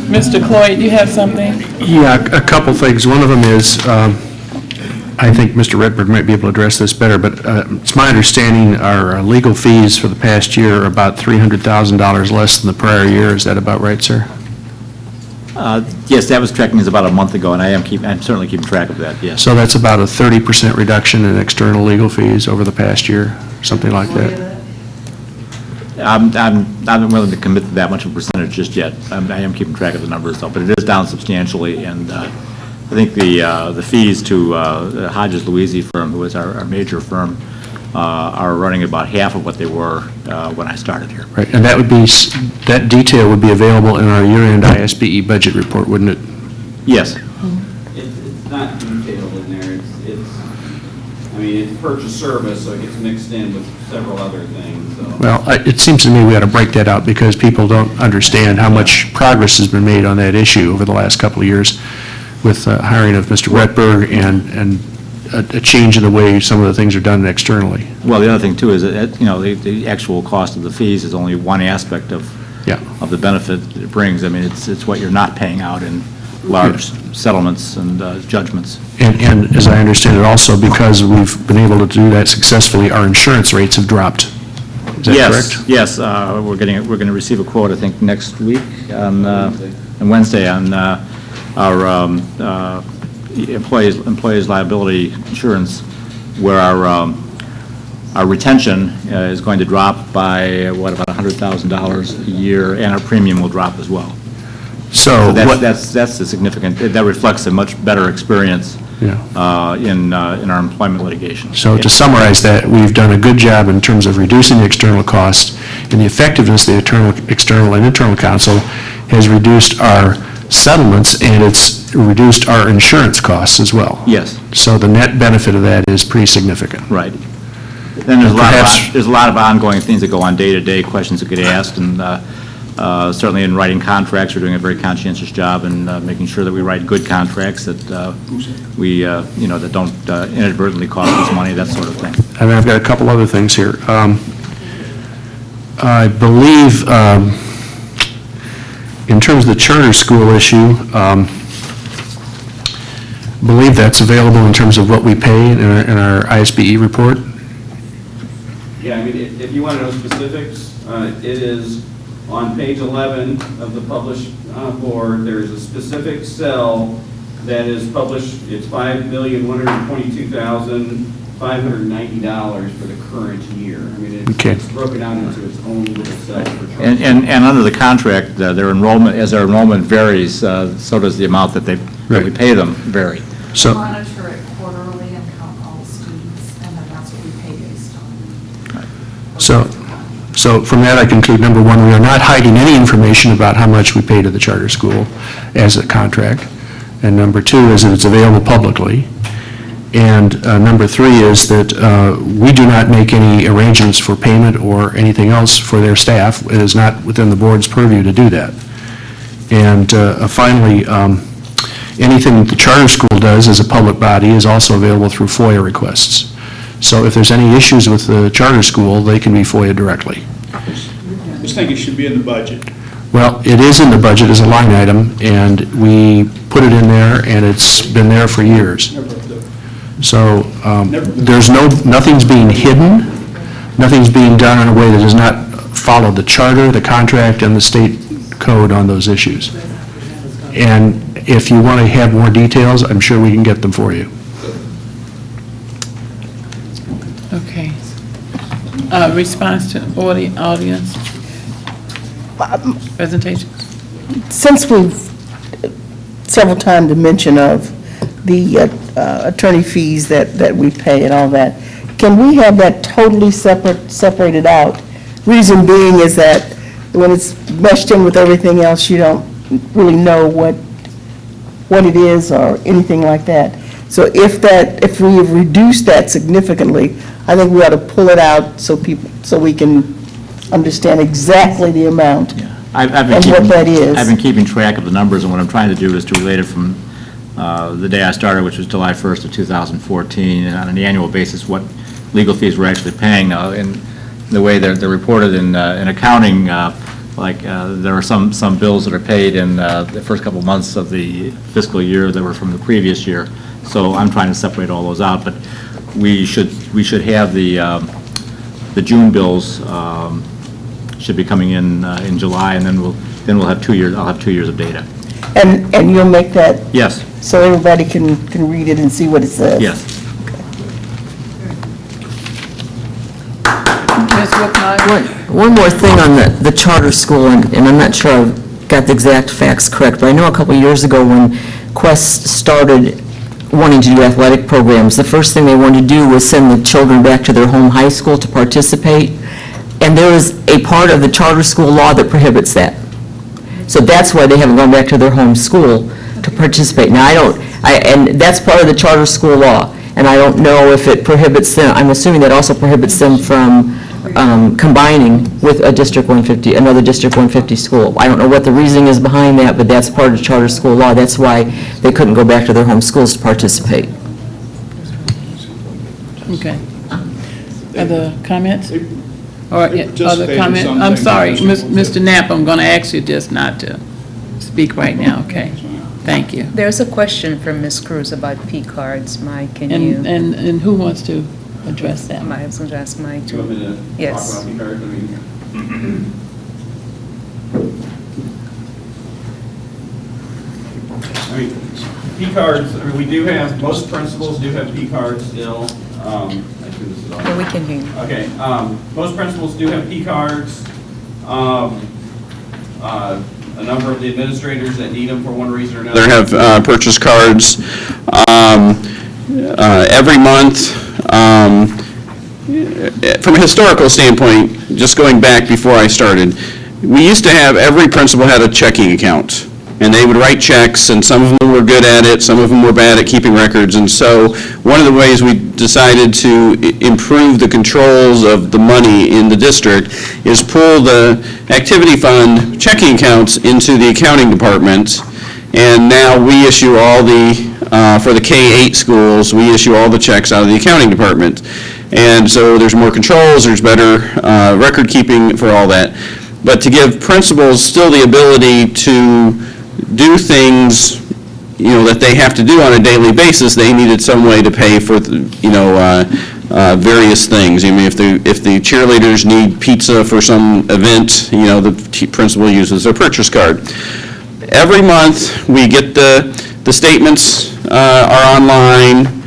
Mr. Cloyd, you have something? Yeah, a couple things. One of them is, I think Mr. Redberg might be able to address this better, but it's my understanding our legal fees for the past year are about $300,000 less than the prior year. Is that about right, sir? Yes, that was tracking us about a month ago, and I'm certainly keeping track of that, yes. So that's about a 30% reduction in external legal fees over the past year, something like that? I'm not willing to commit to that much of a percentage just yet. I am keeping track of the numbers, though, but it is down substantially, and I think the fees to the Hodges Louisi firm, who is our major firm, are running about half of what they were when I started here. Right, and that detail would be available in our year-end ISBE budget report, wouldn't it? Yes. It's not detailed in there. It's purchase service, so it gets mixed in with several other things, so. Well, it seems to me we ought to break that out, because people don't understand how much progress has been made on that issue over the last couple of years with hiring of Mr. Redberg and a change in the way some of the things are done externally. Well, the other thing, too, is that, the actual cost of the fees is only one aspect of the benefit it brings. It's what you're not paying out in large settlements and judgments. And as I understand it also, because we've been able to do that successfully, our insurance rates have dropped. Is that correct? Yes, we're going to receive a quote, I think, next week on Wednesday on our employees liability insurance, where our retention is going to drop by about $100,000 a year, and our premium will drop as well. So that's a significant. That reflects a much better experience in our employment litigation. So to summarize that, we've done a good job in terms of reducing the external costs, and the effectiveness of the external and internal counsel has reduced our settlements, and it's reduced our insurance costs as well. Yes. So the net benefit of that is pretty significant. Right. Then there's a lot of ongoing things that go on day-to-day, questions that get asked, and certainly in writing contracts, we're doing a very conscientious job in making sure that we write good contracts that that don't inadvertently cost us money, that sort of thing. And I've got a couple other things here. I believe, in terms of the charter school issue, believe that's available in terms of what we pay in our ISBE report. Yeah, I mean, if you want to know specifics, it is on page 11 of the published board. There is a specific cell that is published. It's $5,122,590 for the current year. I mean, it's broken out into its own little cell for charter. And under the contract, their enrollment, as their enrollment varies, so does the amount that we pay them vary. So Monitor it quarterly and count all the students, and then that's what we pay based on. So from that, I conclude, number one, we are not hiding any information about how much we pay to the charter school as a contract. And number two is that it's available publicly. And number three is that we do not make any arrangements for payment or anything else for their staff. It is not within the board's purview to do that. And finally, anything that the charter school does as a public body is also available through FOIA requests. So if there's any issues with the charter school, they can be FOIA directly. I just think it should be in the budget. Well, it is in the budget as a line item, and we put it in there, and it's been there for years. So nothing's being hidden, nothing's being done in a way that does not follow the charter, the contract, and the state code on those issues. And if you want to have more details, I'm sure we can get them for you. Okay. Response to audience? Presentation? Since we've several times the mention of the attorney fees that we pay and all that, can we have that totally separated out? Reason being is that when it's meshed in with everything else, you don't really know what it is or anything like that. So if we have reduced that significantly, I think we ought to pull it out so we can understand exactly the amount and what that is. I've been keeping track of the numbers, and what I'm trying to do is to relate it from the day I started, which was July 1st of 2014, and on an annual basis, what legal fees we're actually paying now. And the way they're reported in accounting, there are some bills that are paid in the first couple months of the fiscal year that were from the previous year. So I'm trying to separate all those out, but we should have the June bills should be coming in July, and then we'll have 2 years. I'll have 2 years of data. And you'll make that? Yes. So everybody can read it and see what it says? Yes. One more thing on the charter school, and I'm not sure I've got the exact facts correct, but I know a couple years ago when Quest started wanting to do athletic programs, the first thing they wanted to do was send the children back to their home high school to participate, and there is a part of the charter school law that prohibits that. So that's why they haven't gone back to their home school to participate. Now, and that's part of the charter school law, and I don't know if it prohibits them, I'm assuming that also prohibits them from combining with a District 150, another District 150 school. I don't know what the reasoning is behind that, but that's part of the charter school law. That's why they couldn't go back to their home schools to participate. Okay. Other comments? Or Participated other comments? some I'm things sorry, and some Mr. Knapp, I'm going to ask you just not to speak right now, okay? Thank you. There's a question from Ms. Cruz about P cards. Mike, can you? And who wants to address that? I was going to ask Mike. Do you want me to Yes. talk about P cards? I mean, P cards, we do have, most principals do have P cards still. Actually, this is all. Yeah, we can hear you. Okay, most principals do have P cards. a number of the administrators that need them for one reason or another. They have purchase cards every month. From a historical standpoint, just going back before I started, we used to have, every principal had a checking account, and they would write checks, and some of them were good at it, some of them were bad at keeping records, and so one of the ways we decided to improve the controls of the money in the district is pull the activity fund checking accounts into the accounting department, and now we issue all the, for the K-8 schools, we issue all the checks out of the accounting department. And so there's more controls, there's better record keeping for all that. But to give principals still the ability to do things, that they have to do on a daily basis, they needed some way to pay for, various things. I mean, if the cheerleaders need pizza for some event, the principal uses their purchase card. Every month, we get the statements are online.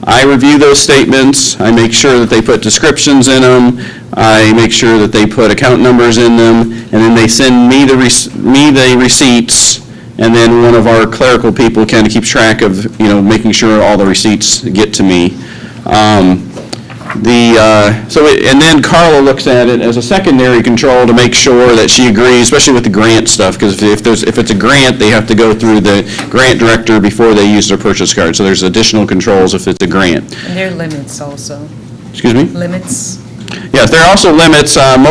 I review those statements. I make sure that they put descriptions in them. I make sure that they put account numbers in them, and then they send me the receipts, and then one of our clerical people kind of keeps track of, making sure all the receipts get to me. And then Carla looks at it as a secondary control to make sure that she agrees, especially with the grant stuff, because if it's a grant, they have to go through the grant director before they use their purchase card. So there's additional controls if it's a grant. And there are limits also. Excuse me? Limits? Yes, there are also limits. And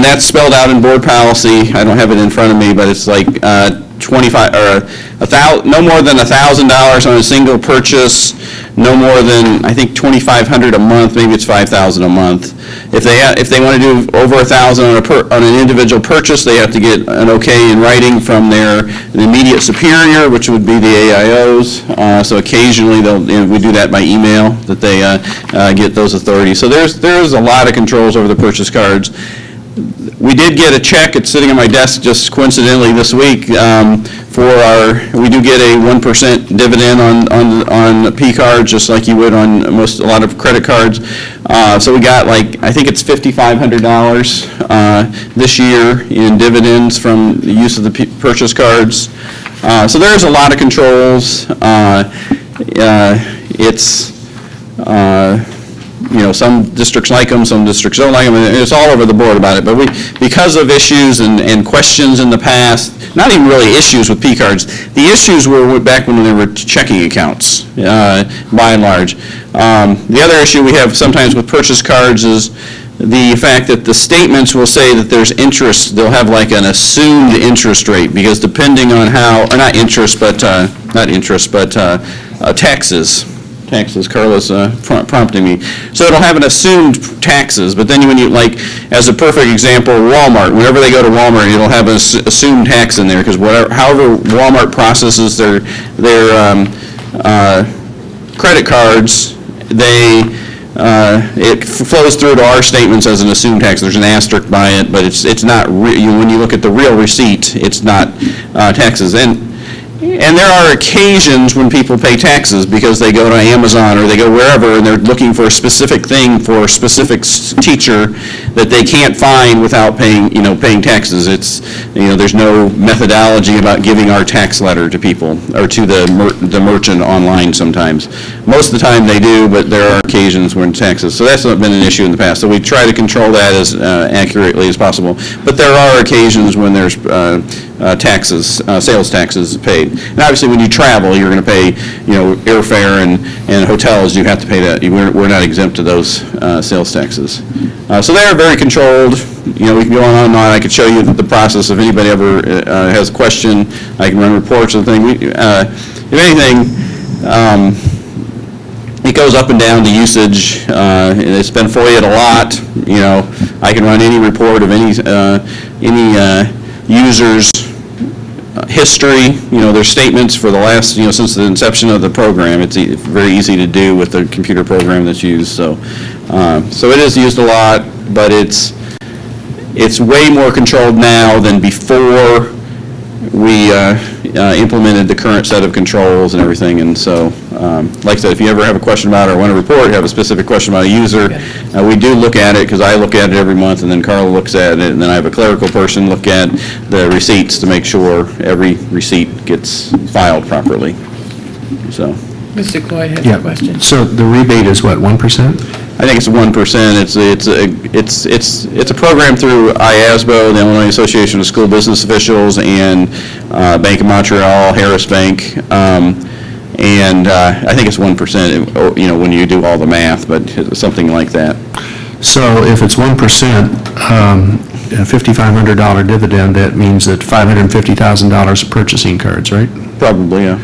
that's spelled out in board policy. I don't have it in front of me, but it's like 25 or no more than $1,000 on a single purchase, no more than, I think, $2,500 a month, maybe it's $5,000 a month. If they want to do over $1,000 on an individual purchase, they have to get an okay in writing from their immediate superior, which would be the AIOs. So occasionally we do that by email, that they get those authorities. So there's a lot of controls over the purchase cards. We did get a check, it's sitting on my desk just coincidentally this week, we do get a 1% dividend on P cards, just like you would on a lot of credit cards. So we got I think it's $5,500 this year in dividends from the use of the purchase cards. So there's a lot of controls. Some districts like them, some districts don't like them, and it's all over the board about it. But because of issues and questions in the past, not even really issues with P cards, the issues were back when they were checking accounts, by and large. The other issue we have sometimes with purchase cards is the fact that the statements will say that there's interest, they'll have like an assumed interest rate, because depending on how, or not interest, but taxes. Carla's prompting me. So it'll have an assumed taxes, but then when you, as a perfect example, Walmart, whenever they go to Walmart, it'll have an assumed tax in there, because however Walmart processes their credit cards, it flows through to our statements as an assumed tax. There's an asterisk by it, but it's not, when you look at the real receipt, it's not taxes. And there are occasions when people pay taxes because they go to Amazon or they go wherever and they're looking for a specific thing for a specific teacher that they can't find without paying taxes. There's no methodology about giving our tax letter to people or to the merchant online sometimes. Most of the time they do, but there are occasions when taxes. So that's not been an issue in the past. So we try to control that as accurately as possible. But there are occasions when there's sales taxes paid. And obviously, when you travel, you're going to pay, airfare and hotels. You have to pay that. We're not exempt to those sales taxes. So they are very controlled. We can go on and on. I could show you the process if anybody ever has a question. I can run reports and things. If anything, it goes up and down the usage. It's been FOIA'd a lot. I can run any report of any user's history, their statements for the last, since the inception of the program. It's very easy to do with the computer program that's used. So it is used a lot, but it's way more controlled now than before we implemented the current set of controls and everything, and so, like I said, if you ever have a question about it or want to report, have a specific question about a user, we do look at it, because I look at it every month, and then Carla looks at it, and then I have a clerical person look at the receipts to make sure every receipt gets filed properly, so. Mr. Cloyd has Yeah. a question. So the rebate is what, 1%? I think it's 1%. It's a program through IASBO, the Illinois Association of School Business Officials, and Bank of Montreal, Harris Bank, and I think it's 1%, when you do all the math, but something like that. So if it's 1%, a $5,500 dividend, that means that $550,000 of purchasing cards, right? Probably, yeah.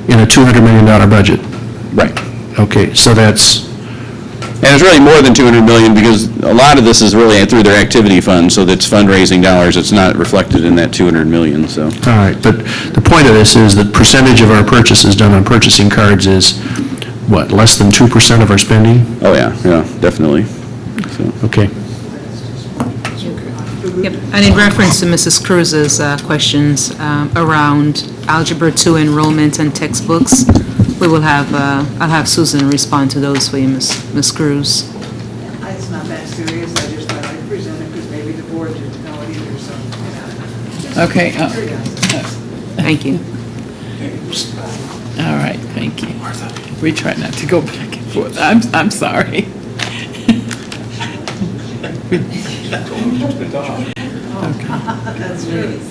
In a $200 million budget? Right. Okay, so that's... And it's really more than $200 million, because a lot of this is really through their activity fund, so that's fundraising dollars. It's not reflected in that $200 million, so. All right, but the point of this is that percentage of our purchases done on purchasing cards is, what, less than 2% of our spending? Oh, yeah, definitely. So. Okay. Yep, and in reference to Mrs. Cruz's questions around Algebra 2 enrollment and textbooks, we will have, I'll have Susan respond to those for you, Ms. Cruz. It's not that serious, I just thought I'd present it because maybe the board didn't know it either, so. Okay. Thank you. All right, thank you. We try not to go back and forth. I'm sorry.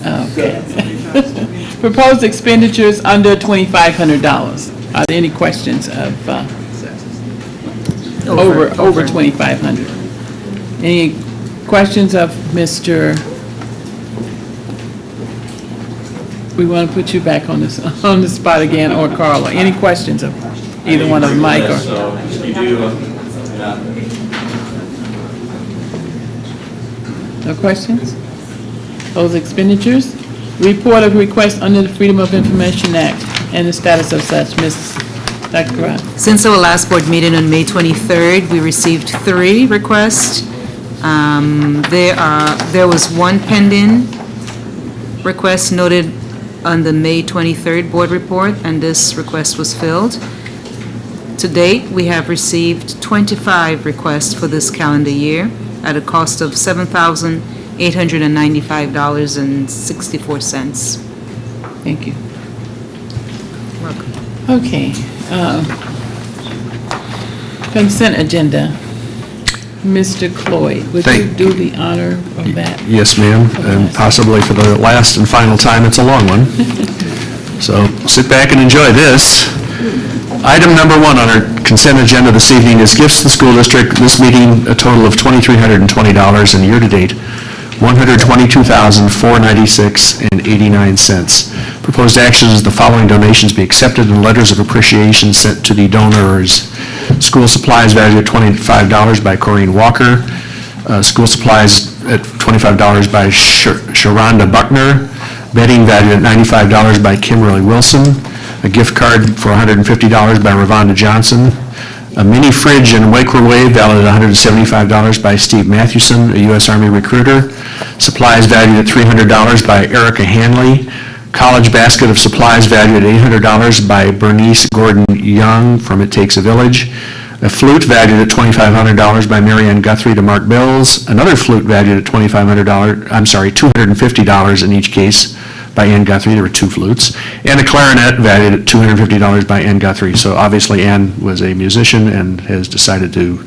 Okay. Proposed expenditures under $2,500. Are there any questions of over $2,500? Any questions of Mr.? We want to put you back on the spot again, or Carla. Any questions of either one of Mike or? So you do. No questions? Those expenditures? Report of request under the Freedom of Information Act and the status of such. Ms. Dr. Karan. Since our last board meeting on May 23rd, we received 3 requests. There was one pending request noted on the May 23rd board report, and this request was filled. To date, we have received 25 requests for this calendar year at a cost of $7,895.64. Thank you. Welcome. Okay. Consent agenda. Mr. Cloyd, would you do the honor of that? Yes, ma'am, and possibly for the last and final time, it's a long one. So sit back and enjoy this. Item number 1 on our consent agenda this evening is gifts to the school district. This meeting, a total of $2,320, and year-to-date, $122,496.89. Proposed actions is the following donations be accepted and letters of appreciation sent to the donors. School supplies valued at $25 by Corrine Walker. School supplies at $25 by Sharonda Buckner. Bedding valued at $95 by Kimberly Wilson. A gift card for $150 by Ravonda Johnson. A mini fridge and microwave valued at $175 by Steve Mathewson, a U.S. Army recruiter. Supplies valued at $300 by Erica Hanley. College basket of supplies valued at $800 by Bernice Gordon Young from It Takes a Village. A flute valued at $2,500 by Marianne Guthrie to Mark Bills. Another flute valued at $250 in each case by Ann Guthrie. There were 2 flutes. And a clarinet valued at $250 by Ann Guthrie. So obviously Ann was a musician and has decided to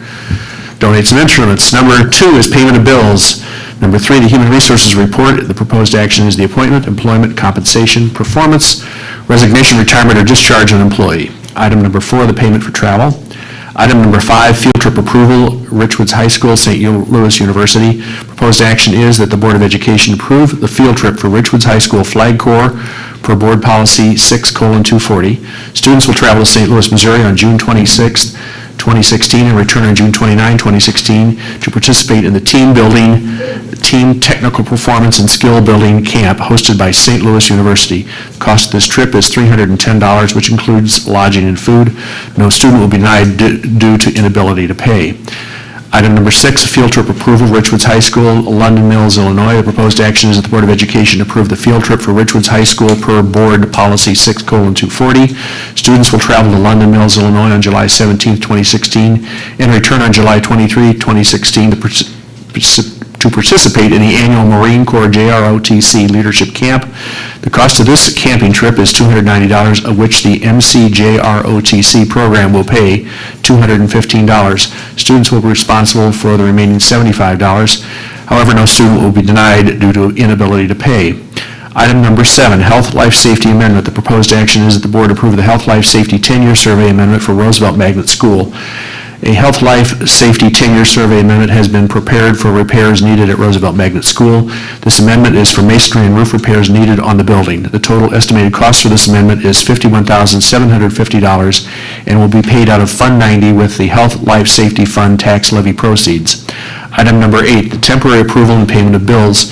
donate some instruments. Number 2 is payment of bills. Number 3, the Human Resources Report. The proposed action is the appointment, employment, compensation, performance, resignation, retirement, or discharge of an employee. Item number 4, the payment for travel. Item number 5, field trip approval, Richwoods High School, St. Louis University. Proposed action is that the Board of Education approve the field trip for Richwoods High School Flag Corps per Board Policy 6:240. Students will travel to St. Louis, Missouri on June 26, 2016, and return on June 29, 2016, to participate in the team building, team technical performance, and skill building camp hosted by St. Louis University. The cost of this trip is $310, which includes lodging and food. No student will be denied due to inability to pay. Item number 6, field trip approval, Richwoods High School, London Mills, Illinois. The proposed action is that the Board of Education approve the field trip for Richwoods High School per Board Policy 6:240. Students will travel to London Mills, Illinois on July 17, 2016, and return on July 23, 2016 to participate in the annual Marine Corps JROTC Leadership Camp. The cost of this camping trip is $290, of which the MCJROTC program will pay $215. Students will be responsible for the remaining $75. However, no student will be denied due to inability to pay. Item number 7, Health Life Safety Amendment. The proposed action is that the Board approve the Health Life Safety 10-year survey amendment for Roosevelt Magnet School. A Health Life Safety 10-year survey amendment has been prepared for repairs needed at Roosevelt Magnet School. This amendment is for masonry and roof repairs needed on the building. The total estimated cost for this amendment is $51,750 and will be paid out of Fund 90 with the Health Life Safety Fund tax levy proceeds. Item number 8, the temporary approval and payment of bills.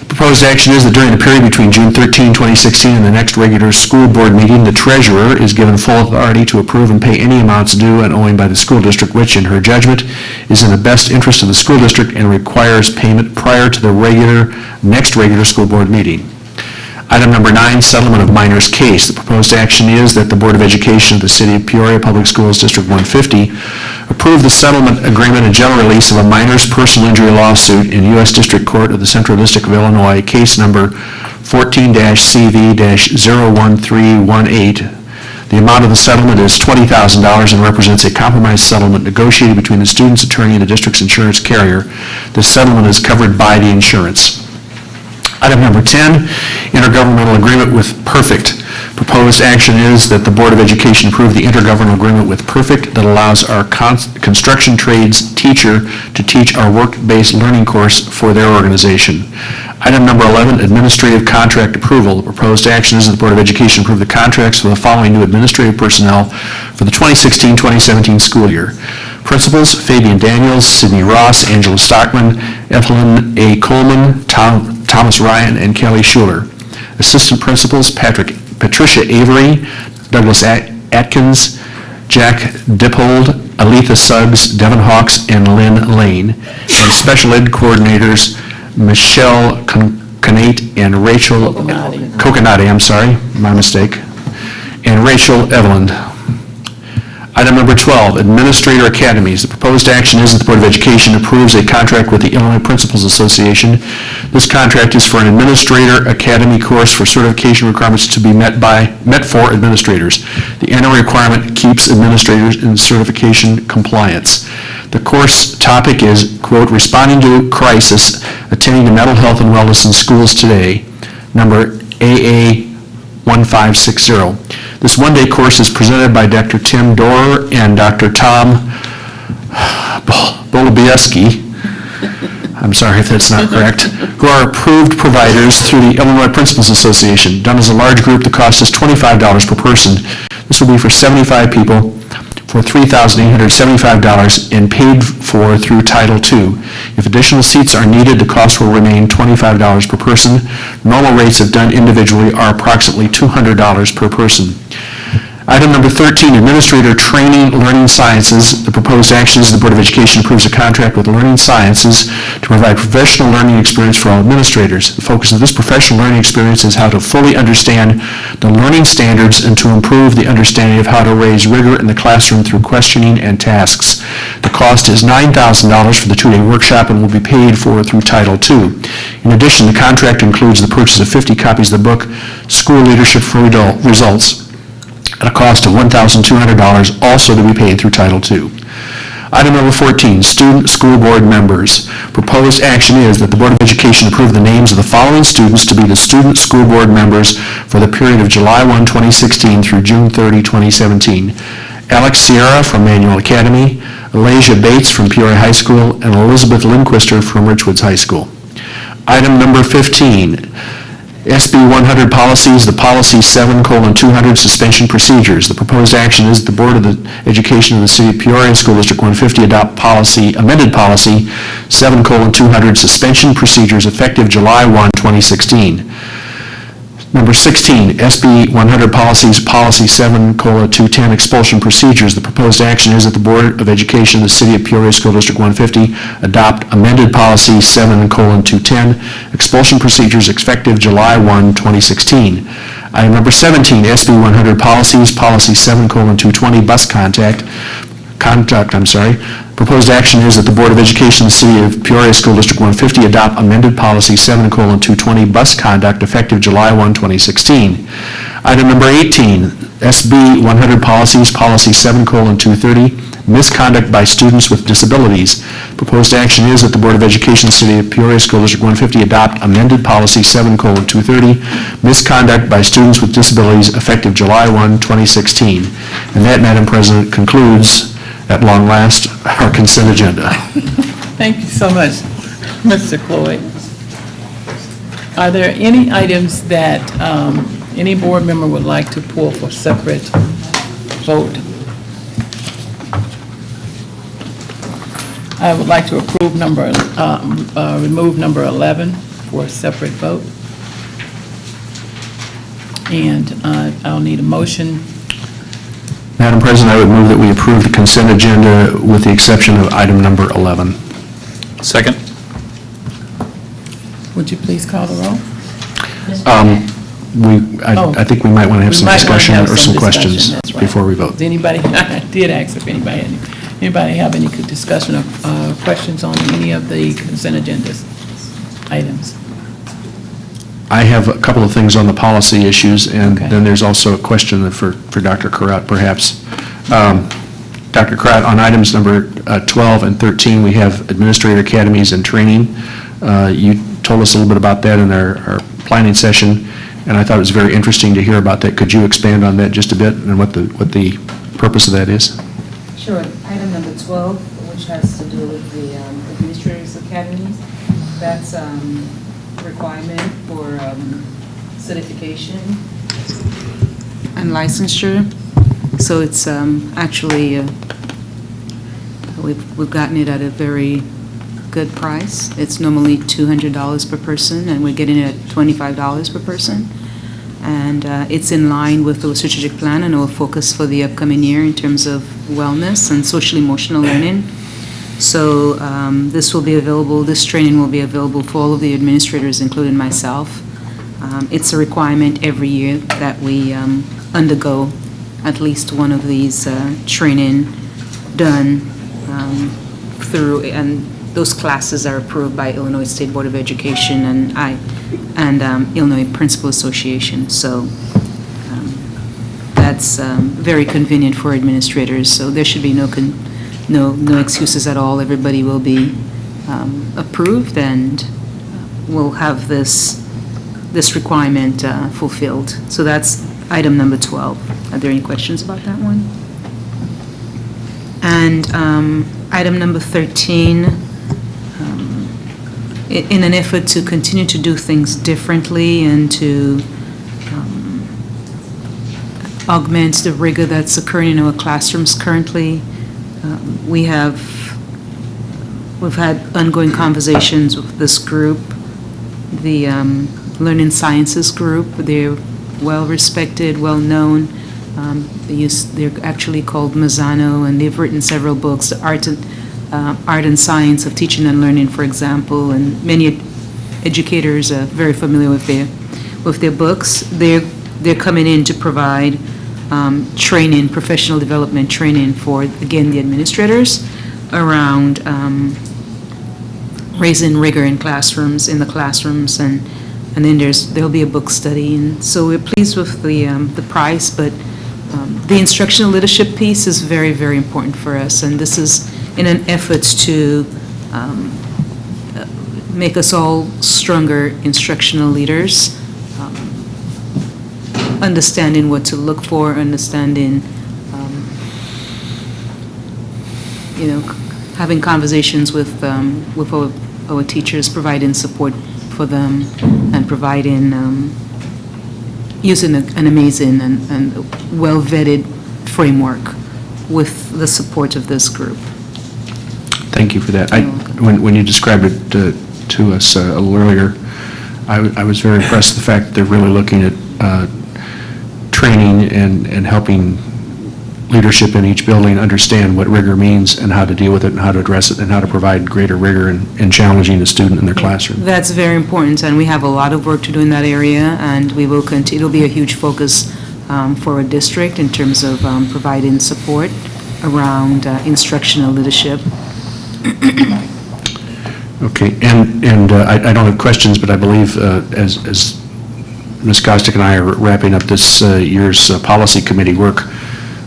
Proposed action is that during the period between June 13, 2016 and the next regular school board meeting, the treasurer is given full authority to approve and pay any amounts due and owing by the school district which, in her judgment, is in the best interest of the school district and requires payment prior to the next regular school board meeting. Item number 9, settlement of minors case. The proposed action is that the Board of Education of the City of Peoria Public Schools District 150 approve the settlement agreement and general release of a minors personal injury lawsuit in U.S. District Court of the Central District of Illinois, case number 14-CV-01318. The amount of the settlement is $20,000 and represents a compromise settlement negotiated between the student's attorney and the district's insurance carrier. This settlement is covered by the insurance. Item number 10, intergovernmental agreement with Perfect. Proposed action is that the Board of Education approve the intergovernmental agreement with Perfect that allows our construction trades teacher to teach our work-based learning course for their organization. Item number 11, administrative contract approval. The proposed action is that the Board of Education approve the contracts for the following new administrative personnel for the 2016-2017 school year. Principals, Fabian Daniels, Sydney Ross, Angela Stockman, Evelyn A. Coleman, Thomas Ryan, and Kelly Schuler. Assistant principals, Patricia Avery, Douglas Atkins, Jack Dippold, Aletha Suggs, Devin Hawks, and Lynn Lane. And special ed coordinators, Michelle Conate and Rachel Coconati, my mistake, and Rachel Eveland. Item number 12, Administrator Academies. The proposed action is that the Board of Education approves a contract with the Illinois Principals Association. This contract is for an Administrator Academy course for certification requirements to be met for administrators. The annual requirement keeps administrators in certification compliance. The course topic is, quote, responding to crisis, attending to mental health and wellness in schools today, number AA 1560. This one-day course is presented by Dr. Tim Dorer and Dr. Tom Bolobieski, I'm sorry if that's not correct, who are approved providers through the Illinois Principals Association. Done as a large group, the cost is $25 per person. This will be for 75 people for $3,875 and paid for through Title II. If additional seats are needed, the cost will remain $25 per person. Normal rates if done individually are approximately $200 per person. Item number 13, Administrator Training Learning Sciences. The proposed action is the Board of Education approves a contract with Learning Sciences to provide professional learning experience for all administrators. The focus of this professional learning experience is how to fully understand the learning standards and to improve the understanding of how to raise rigor in the classroom through questioning and tasks. The cost is $9,000 for the two-day workshop and will be paid for through Title II. In addition, the contract includes the purchase of 50 copies of the book, School Leadership for Results, at a cost of $1,200, also to be paid through Title II. Item number 14, Student School Board Members. Proposed action is that the Board of Education approve the names of the following students to be the Student School Board Members for the period of July 1, 2016 through June 30, 2017. Alex Sierra from Manual Academy, Elijah Bates from Peoria High School, and Elizabeth Lindquister from Richwoods High School. Item number 15, SB 100 policies, the policy 7:200 suspension procedures. The proposed action is that the Board of Education of the City of Peoria and School District 150 adopt amended policy 7:200 suspension procedures effective July 1, 2016. Number 16, SB 100 Policies, Policy 7:210, Expulsion Procedures. The proposed action is that the Board of Education of the City of Peoria School District 150 adopt amended Policy 7:210, Expulsion Procedures, effective July 1, 2016. Item number 17, SB 100 Policies, Policy 7:220, Bus Conduct. Proposed action is that the Board of Education of the City of Peoria School District 150 adopt amended Policy 7:220, Bus Conduct, effective July 1, 2016. Item number 18, SB 100 Policies, Policy 7:230, Misconduct by Students with Disabilities. Proposed action is that the Board of Education of the City of Peoria School District 150 adopt amended Policy 7:230, Misconduct by Students with Disabilities, effective July 1, 2016. And that, Madam President, concludes, at long last, our consent agenda. Thank you so much, Mr. Cloyd. Are there any items that any board member would like to pull for separate vote? I would like to approve remove number 11 for a separate vote. And I'll need a motion. Madam President, I would move that we approve the consent agenda with the exception of item number 11. Second. Would you please call the roll? I think we might want to have some discussion or some questions that's right. before we vote. Does anybody, I did ask if anybody have any discussion or questions on any of the consent agendas items? I have a couple of things on the policy issues, and then there's also a question for Dr. Karat, perhaps. Dr. Karat, on items number 12 and 13, we have administrator academies and training. You told us a little bit about that in our planning session, and I thought it was very interesting to hear about that. Could you expand on that just a bit and what the purpose of that is? Sure. Item number 12, which has to do with the administrators academies, that's requirement for certification and licensure. So it's actually, we've gotten it at a very good price. It's normally $200 per person, and we're getting it at $25 per person. And it's in line with the strategic plan and our focus for the upcoming year in terms of wellness and social-emotional learning. So this will be available, this training will be available for all of the administrators, including myself. It's a requirement every year that we undergo at least one of these training done through, and those classes are approved by Illinois State Board of Education and Illinois Principal Association. So that's very convenient for administrators. So there should be no excuses at all. Everybody will be approved, and we'll have this requirement fulfilled. So that's item number 12. Are there any questions about that one? And item number 13, in an effort to continue to do things differently and to augment the rigor that's occurring in our classrooms currently, we've had ongoing conversations with this group, the Learning Sciences group. They're well-respected, well-known. They're actually called Mazzano, and they've written several books, the Art and Science of Teaching and Learning, for example, and many educators are very familiar with their books. They're coming in to provide training, professional development training for, again, the administrators around raising rigor in the classrooms, and then there'll be a book study. And so we're pleased with the price, but the instructional leadership piece is very, very important for us, and this is in an effort to make us all stronger instructional leaders, understanding what to look for, understanding, having conversations with our teachers, providing support for them, and providing, using an amazing and well-vetted framework with the support of this group. Thank you for that. When you described it to us a little earlier, I was very impressed with the fact that they're really looking at training and helping leadership in each building understand what rigor means and how to deal with it and how to address it and how to provide greater rigor in challenging the student in their classroom. That's very important, and we have a lot of work to do in that area, and we will continue. It'll be a huge focus for our district in terms of providing support around instructional leadership. Okay, and I don't have questions, but I believe as Ms. Kostick and I are wrapping up this year's policy committee work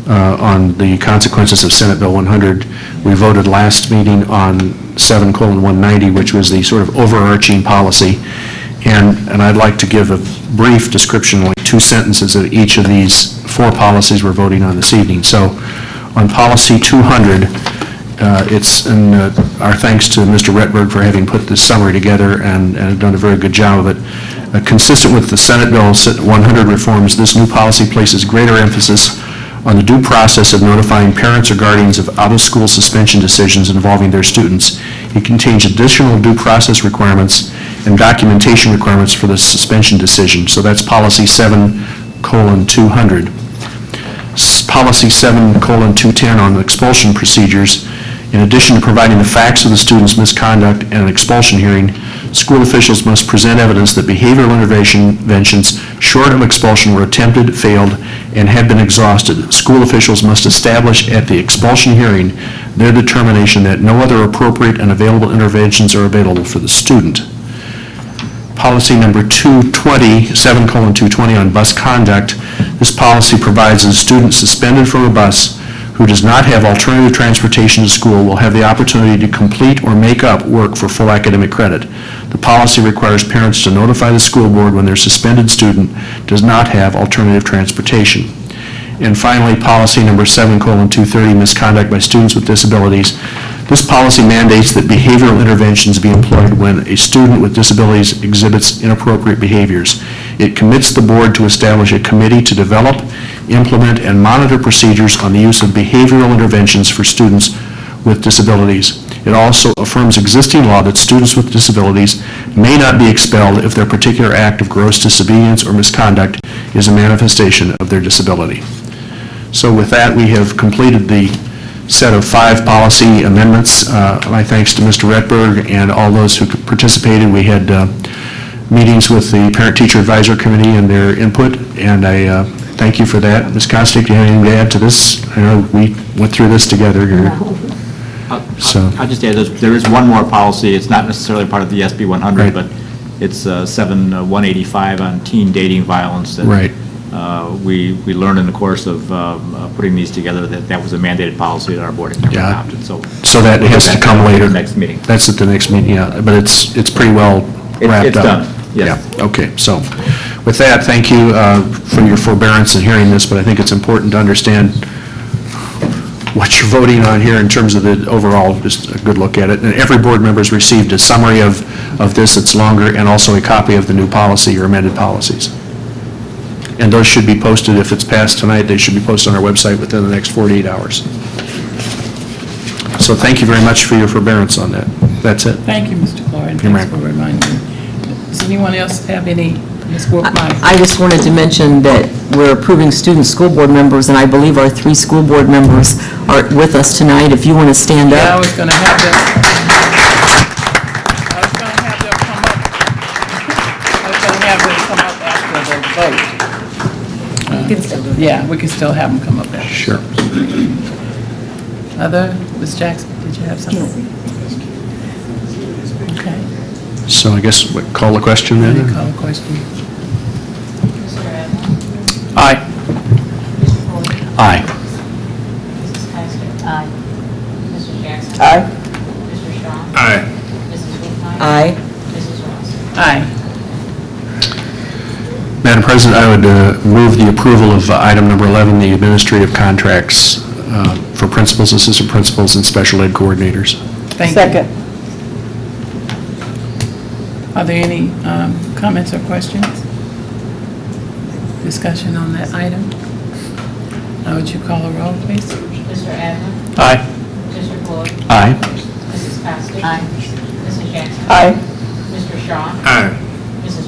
on the consequences of Senate Bill 100, we voted last meeting on 7:190, which was the sort of overarching policy. And I'd like to give a brief description, like 2 sentences of each of these 4 policies we're voting on this evening. So on policy 200, it's in our thanks to Mr. Retberg for having put this summary together and done a very good job of it. Consistent with the Senate Bill 100 reforms, this new policy places greater emphasis on the due process of notifying parents or guardians of out-of-school suspension decisions involving their students. It contains additional due process requirements and documentation requirements for the suspension decision. So that's policy 7:200. Policy 7:210 on expulsion procedures. In addition to providing the facts of the student's misconduct and an expulsion hearing, school officials must present evidence that behavioral interventions short of expulsion were attempted, failed, and have been exhausted. School officials must establish at the expulsion hearing their determination that no other appropriate and available interventions are available for the student. Policy number 220, 7:220 on bus conduct. This policy provides that a student suspended from a bus who does not have alternative transportation to school will have the opportunity to complete or make up work for full academic credit. The policy requires parents to notify the school board when their suspended student does not have alternative transportation. And finally, policy number 7:230, misconduct by students with disabilities. This policy mandates that behavioral interventions be employed when a student with disabilities exhibits inappropriate behaviors. It commits the board to establish a committee to develop, implement, and monitor procedures on the use of behavioral interventions for students with disabilities. It also affirms existing law that students with disabilities may not be expelled if their particular act of gross disobedience or misconduct is a manifestation of their disability. So with that, we have completed the set of 5 policy amendments. My thanks to Mr. Retberg and all those who participated. We had meetings with the Parent-Teacher Advisor Committee and their input, and I thank you for that. Ms. Kostick, do you have anything to add to this? I know we went through this together here. I'll just add, there is one more policy. It's not necessarily part of the SB 100, but it's 7-185 on teen dating violence. That, right. We learned in the course of putting these together that was a mandated policy that our board had never adopted. So that has to come later. Next meeting. That's at the next meeting, yeah. But it's pretty well wrapped it's up. Done. Yes. Yeah. Okay. So with that, thank you for your forbearance in hearing this. But I think it's important to understand what you're voting on here in terms of the overall, just a good look at it. And every board member has received a summary of this that's longer and also a copy of the new policy or amended policies. And those should be posted, if it's passed tonight, they should be posted on our website within the next 48 hours. So thank you very much for your forbearance on that. That's it. Thank you, Mr. Clark, and thanks for reminding me. Does anyone else have any, Ms. Wolfmeyer? I just wanted to mention that we're approving student school board members, and I believe our 3 school board members are with us tonight. If you want to stand up. Yeah, I was going to have them come up after the vote. Yeah, we can still have them come up after. Sure. Other, Ms. Jackson, did you have something? Okay. So I guess call the question then? Call the question. Aye. Aye. Mrs. Kaiser? Aye. Mr. Jackson? Aye. Mr. Shaw? Aye. Mrs. Wolfmeyer? Aye. Mrs. Ross? Aye. Madam President, I would move the approval of item number 11, the administrative contracts for principals, assistant principals, and special ed coordinators. Thank you. Second. Are there any comments or questions? Discussion on that item? Now would you call a roll, please? Mr. Adler? Aye. Mr. Floyd? Aye. Mrs. Costick? Aye. Mrs. Jackson? Aye. Mr. Shaw? Aye. Mrs.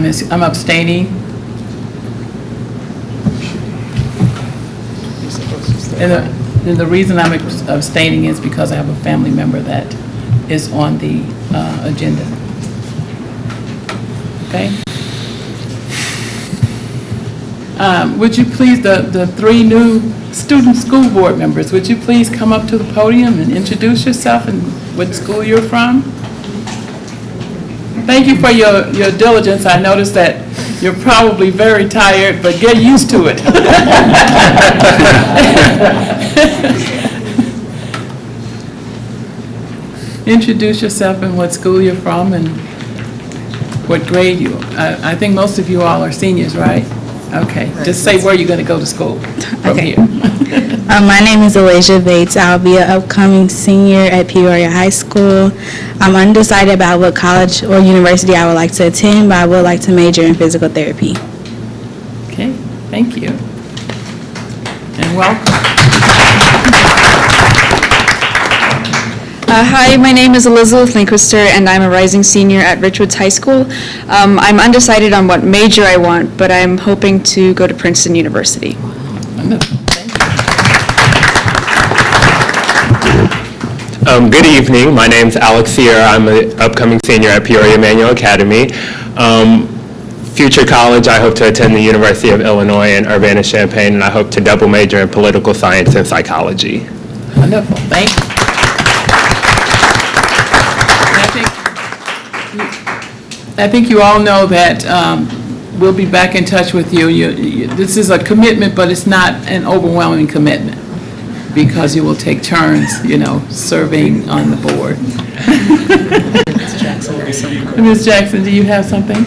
I'm abstaining. And the reason I'm abstaining is because I have a family member that is on the agenda. Okay? Would you please, the three new student school board members, would you please come up to the podium and introduce yourself and what school you're from? Thank you for your diligence. I noticed that you're probably very tired, but get used to it. Introduce yourself and what school you're from and what grade you are. I think most of you all are seniors, right? Okay, just say where you're going to go to school from here. My name is Alasia Bates. I'll be an upcoming senior at Peoria High School. I'm undecided about what college or university I would like to attend, but I would like to major in physical therapy. Okay, thank you. And welcome. Hi, my name is Elizabeth Lancaster, and I'm a rising senior at Richwoods High School. I'm undecided on what major I want, but I'm hoping to go to Princeton University. Good evening. My name's Alex Sierra. I'm an upcoming senior at Peoria Manual Academy. Future college, I hope to attend the University of Illinois in Urbana-Champaign, and I hope to double major in political science and psychology. Wonderful, thank you. I think you all know that we'll be back in touch with you. This is a commitment, but it's not an overwhelming commitment because you will take turns, serving on the board. Ms. Jackson, do you have something?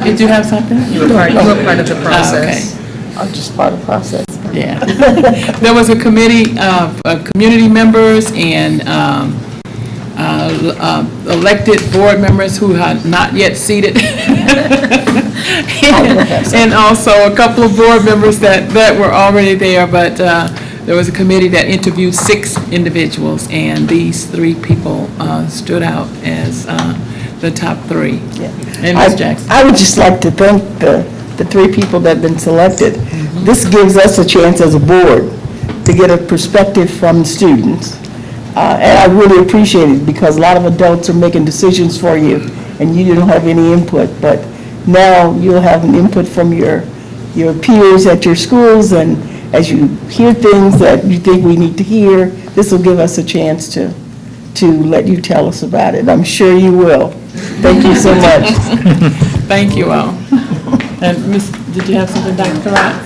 Did you have something? You were part of the process. Okay. I'm just part of the process. Yeah. There was a committee of community members and elected board members who are not yet seated. And also a couple of board members that were already there, but there was a committee that interviewed 6 individuals, and these 3 people stood out as the top 3. Yeah. And Ms. Jackson. I would just like to thank the 3 people that have been selected. This gives us a chance as a board to get a perspective from the students. And I really appreciate it because a lot of adults are making decisions for you and you don't have any input. But now you'll have an input from your peers at your schools, and as you hear things that you think we need to hear, this will give us a chance to let you tell us about it. I'm sure you will. Thank you so much. Thank you all. And Ms., did you have something, Dr. Ross?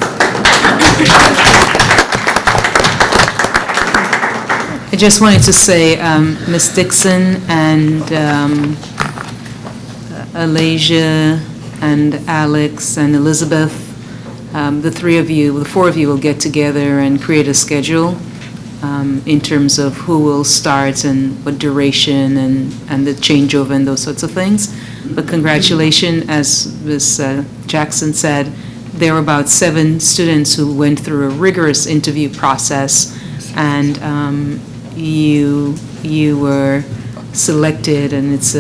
I just wanted to say, Ms. Dixon and Alasia and Alex and Elizabeth, the 4 of you will get together and create a schedule in terms of who will start and what duration and the changeover and those sorts of things. But congratulations, as Ms. Jackson said, there were about 7 students who went through a rigorous interview process, and you were selected, and it's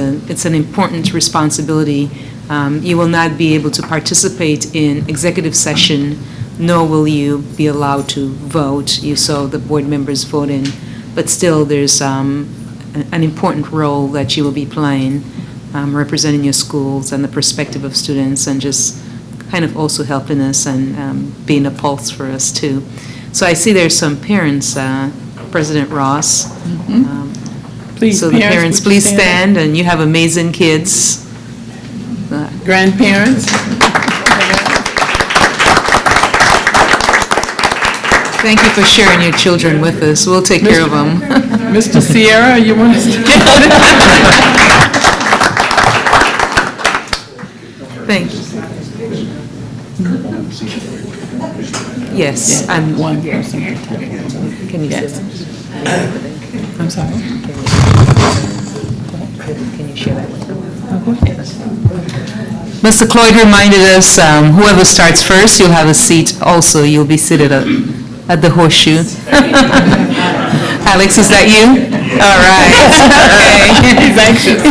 an important responsibility. You will not be able to participate in executive session, nor will you be allowed to vote. You saw the board members voting, but still there's an important role that you will be playing, representing your schools and the perspective of students, and just kind of also helping us and being a pulse for us too. So I see there's some parents, President Ross. Please, so the parents, please stand, and you have amazing kids. Grandparents. Thank you for sharing your children with us. We'll take care of them. Mr. Sierra, you want to stand? Thank you. Yes, I'm one person. Can you yes. I'm sorry. Can you share that with them? Mr. Cloyd reminded us, whoever starts first, you'll have a seat also. You'll be seated at the horseshoe. Alex, is that you? All right. Okay. He's anxious.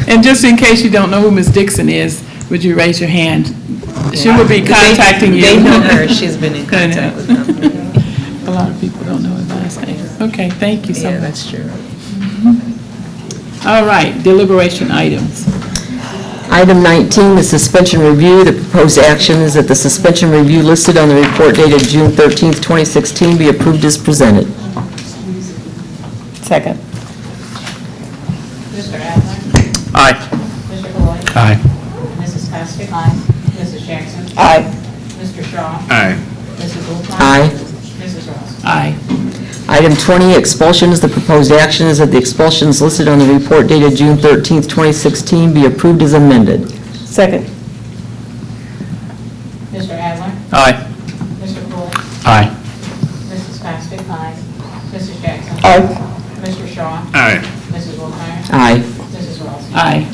And just in case you don't know who Ms. Dixon is, would you raise your hand? She will be contacting you. They know her, she's been in contact with them. A lot of people don't know his last name. Okay, thank you so much. Yeah, that's true. All right, deliberation items. Item 19, the suspension review. The proposed action is that the suspension review listed on the report dated June 13th, 2016 be approved as presented. Second. Mr. Adler? Aye. Mr. Floyd? Aye. Mrs. Passick? Aye. Mrs. Jackson? Aye. Mr. Shaw? Aye. Mrs. Wolfmeyer? Aye. Mrs. Ross? Aye. Item 20, expulsions. The proposed action is that the expulsions listed on the report dated June 13th, 2016 be approved as amended. Second. Mr. Adler? Aye. Mr. Floyd? Aye. Mrs. Passick? Aye. Mrs. Jackson? Aye. Mr. Shaw? Aye. Mrs. Wolfmeyer? Aye. Mrs. Ross? Aye.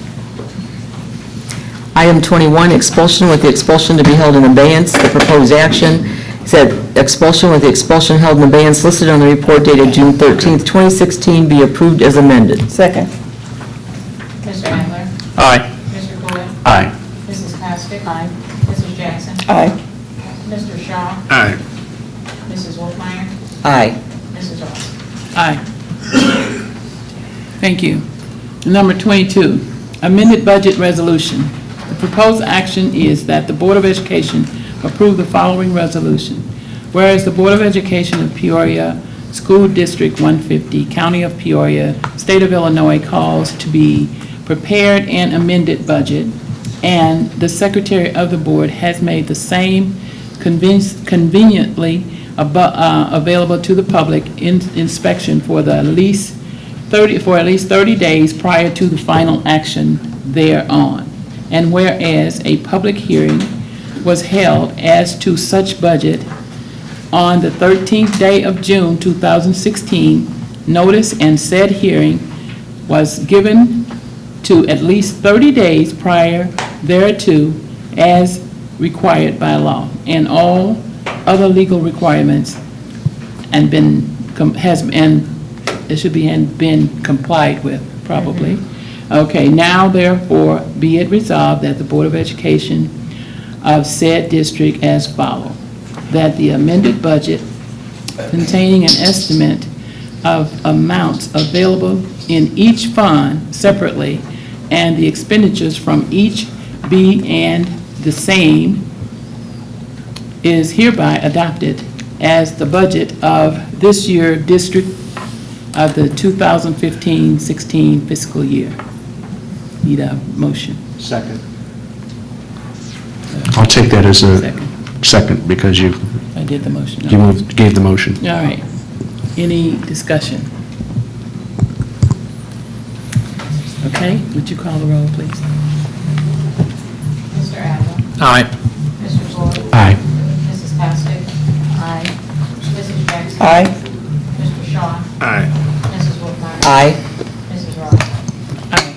Item 21, expulsion with the expulsion to be held in abeyance. The proposed action is that expulsion with the expulsion held in abeyance listed on the report dated June 13th, 2016 be approved as amended. Second. Mr. Adler? Aye. Mr. Floyd? Aye. Mrs. Passick? Aye. Mrs. Jackson? Aye. Mr. Shaw? Aye. Mrs. Wolfmeyer? Aye. Mrs. Ross? Aye. Thank you. Number 22, amended budget resolution. The proposed action is that the Board of Education approve the following resolution. Whereas the Board of Education of Peoria, School District 150, County of Peoria, State of Illinois calls to be prepared an amended budget, and the Secretary of the Board has made the same conveniently available to the public inspection for at least 30 days prior to the final action thereon. And whereas a public hearing was held as to such budget on the 13th day of June 2016, notice and said hearing was given to at least 30 days prior thereto as required by law, and all other legal requirements and been complied with, probably. Okay, now therefore be it resolved that the Board of Education of said district as follows, that the amended budget containing an estimate of amounts available in each fund separately and the expenditures from each be and the same is hereby adopted as the budget of this year district of the 2015-16 fiscal year. Need a motion? Second. I'll take that as a second because you I did the motion. gave the motion. All right. Any discussion? Okay, would you call the roll, please? Mr. Adler? Aye. Mr. Floyd? Aye. Mrs. Passick? Aye. Mrs. Jackson? Aye. Mr. Shaw? Aye. Mrs. Wolfmeyer? Aye. Mrs. Ross? Aye.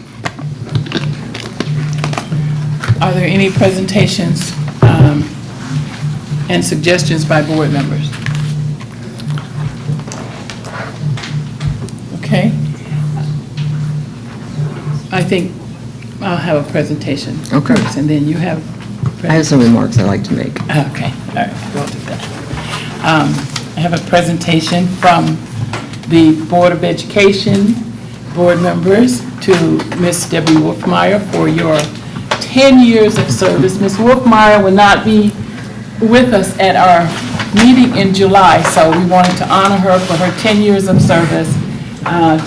Are there any presentations and suggestions by board members? Okay. I think I'll have a presentation Okay. first, and then you have. I have some remarks I'd like to make. Okay, all right, we'll do that. I have a presentation from the Board of Education board members to Ms. Debbie Wolfmeyer for your 10 years of service. Ms. Wolfmeyer will not be with us at our meeting in July, so we wanted to honor her for her 10 years of service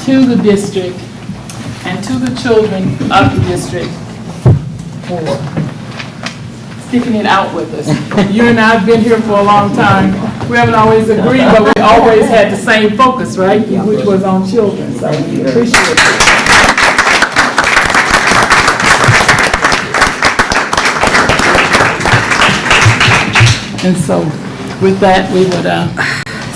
to the district and to the children of the district for sticking it out with us. You and I have been here for a long time. We haven't always agreed, but we always had the same focus, right? Which was on children, so we appreciate it. And so with that, we would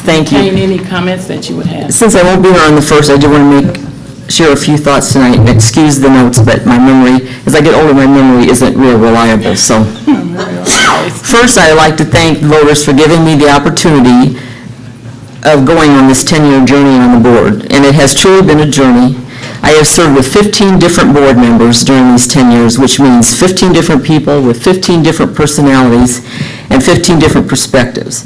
Thank you. entertain any comments that you would have. Since I won't be here on the first, I do want to share a few thoughts tonight, and excuse the notes, but my memory, as I get older, my memory isn't real reliable, so. First, I'd like to thank voters for giving me the opportunity of going on this 10-year journey on the board, and it has truly been a journey. I have served with 15 different board members during these 10 years, which means 15 different people with 15 different personalities and 15 different perspectives.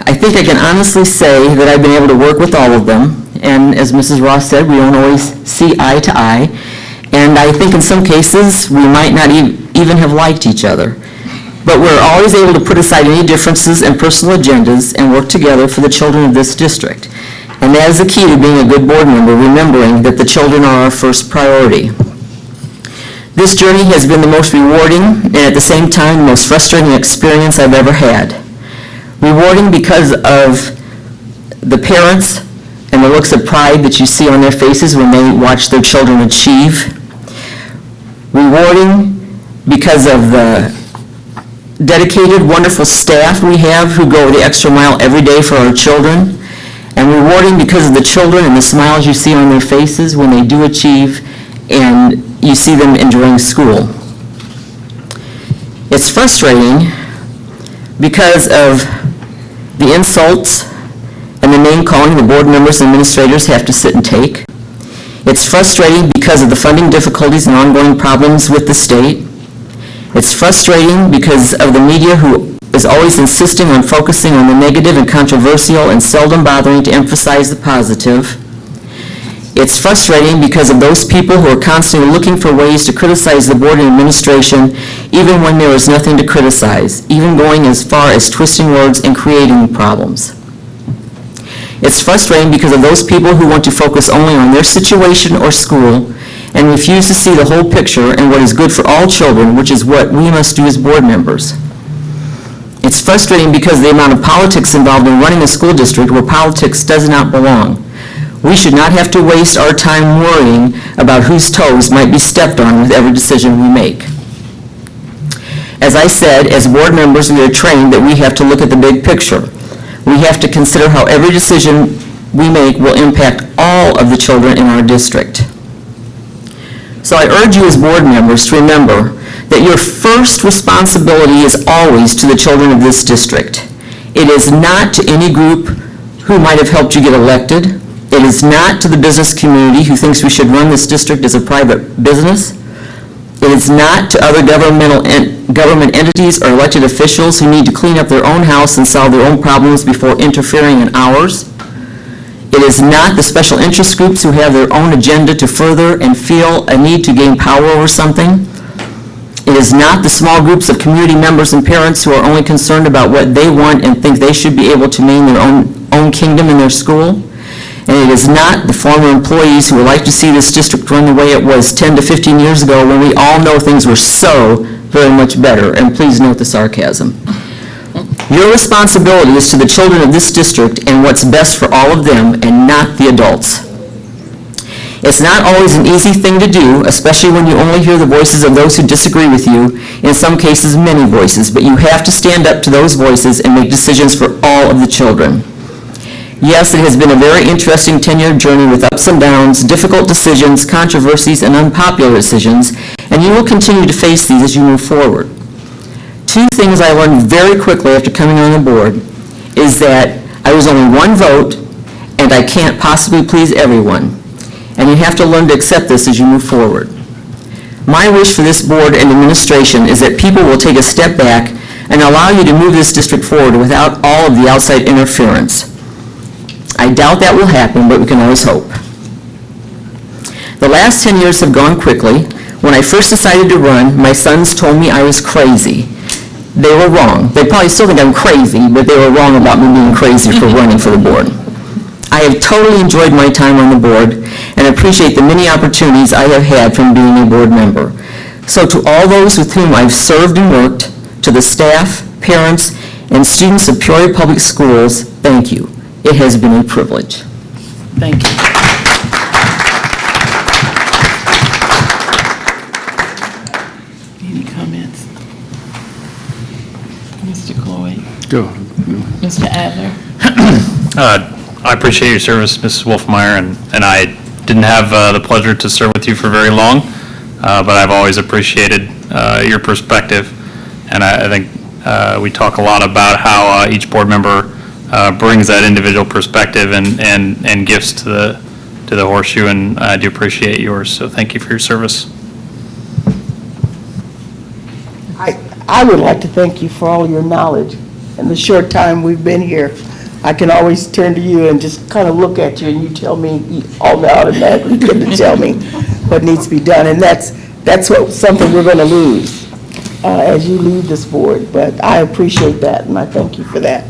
I think I can honestly say that I've been able to work with all of them, and as Mrs. Ross said, we don't always see eye to eye, and I think in some cases, we might not even have liked each other. But we're always able to put aside any differences and personal agendas and work together for the children of this district. And that is the key to being a good board member, remembering that the children are our first priority. This journey has been the most rewarding and at the same time the most frustrating experience I've ever had. Rewarding because of the parents and the looks of pride that you see on their faces when they watch their children achieve. Rewarding because of the dedicated, wonderful staff we have who go the extra mile every day for our children. And rewarding because of the children and the smiles you see on their faces when they do achieve and you see them enjoying school. It's frustrating because of the insults and the name calling the board members and administrators have to sit and take. It's frustrating because of the funding difficulties and ongoing problems with the state. It's frustrating because of the media who is always insisting on focusing on the negative and controversial and seldom bothering to emphasize the positive. It's frustrating because of those people who are constantly looking for ways to criticize the board and administration even when there is nothing to criticize, even going as far as twisting words and creating problems. It's frustrating because of those people who want to focus only on their situation or school and refuse to see the whole picture and what is good for all children, which is what we must do as board members. It's frustrating because of the amount of politics involved in running a school district where politics does not belong. We should not have to waste our time worrying about whose toes might be stepped on with every decision we make. As I said, as board members, we are trained that we have to look at the big picture. We have to consider how every decision we make will impact all of the children in our district. So I urge you as board members to remember that your first responsibility is always to the children of this district. It is not to any group who might have helped you get elected. It is not to the business community who thinks we should run this district as a private business. It is not to other government entities or elected officials who need to clean up their own house and solve their own problems before interfering in ours. It is not the special interest groups who have their own agenda to further and feel a need to gain power over something. It is not the small groups of community members and parents who are only concerned about what they want and think they should be able to maintain their own kingdom in their school. And it is not the former employees who would like to see this district run the way it was 10 to 15 years ago when we all know things were so very much better. And please note the sarcasm. Your responsibility is to the children of this district and what's best for all of them and not the adults. It's not always an easy thing to do, especially when you only hear the voices of those who disagree with you, in some cases many voices, but you have to stand up to those voices and make decisions for all of the children. Yes, it has been a very interesting 10-year journey with ups and downs, difficult decisions, controversies, and unpopular decisions, and you will continue to face these as you move forward. Two things I learned very quickly after coming on the board is that I was only one vote, and I can't possibly please everyone. And you have to learn to accept this as you move forward. My wish for this board and administration is that people will take a step back and allow you to move this district forward without all of the outside interference. I doubt that will happen, but we can always hope. The last 10 years have gone quickly. When I first decided to run, my sons told me I was crazy. They were wrong. They probably still think I'm crazy, but they were wrong about me being crazy for running for the board. I have totally enjoyed my time on the board and appreciate the many opportunities I have had from being a board member. So to all those with whom I've served and worked, to the staff, parents, and students of Peoria Public Schools, thank you. It has been a privilege. Thank you. Any comments? Mr. Cloyd? Go. Mr. Adler? I appreciate your service, Mrs. Wolfmeyer, and I didn't have the pleasure to serve with you for very long, but I've always appreciated your perspective, and I think we talk a lot about how each board member brings that individual perspective and gifts to to the Horseshoe, and I do appreciate yours, so thank you for your service. I would like to thank you for all your knowledge. In the short time we've been here, I can always turn to you and just kind of look at you, and you tell me, you automatically get to tell me what needs to be done. And that's something we're going to lose as you leave this board. But I appreciate that, and I thank you for that.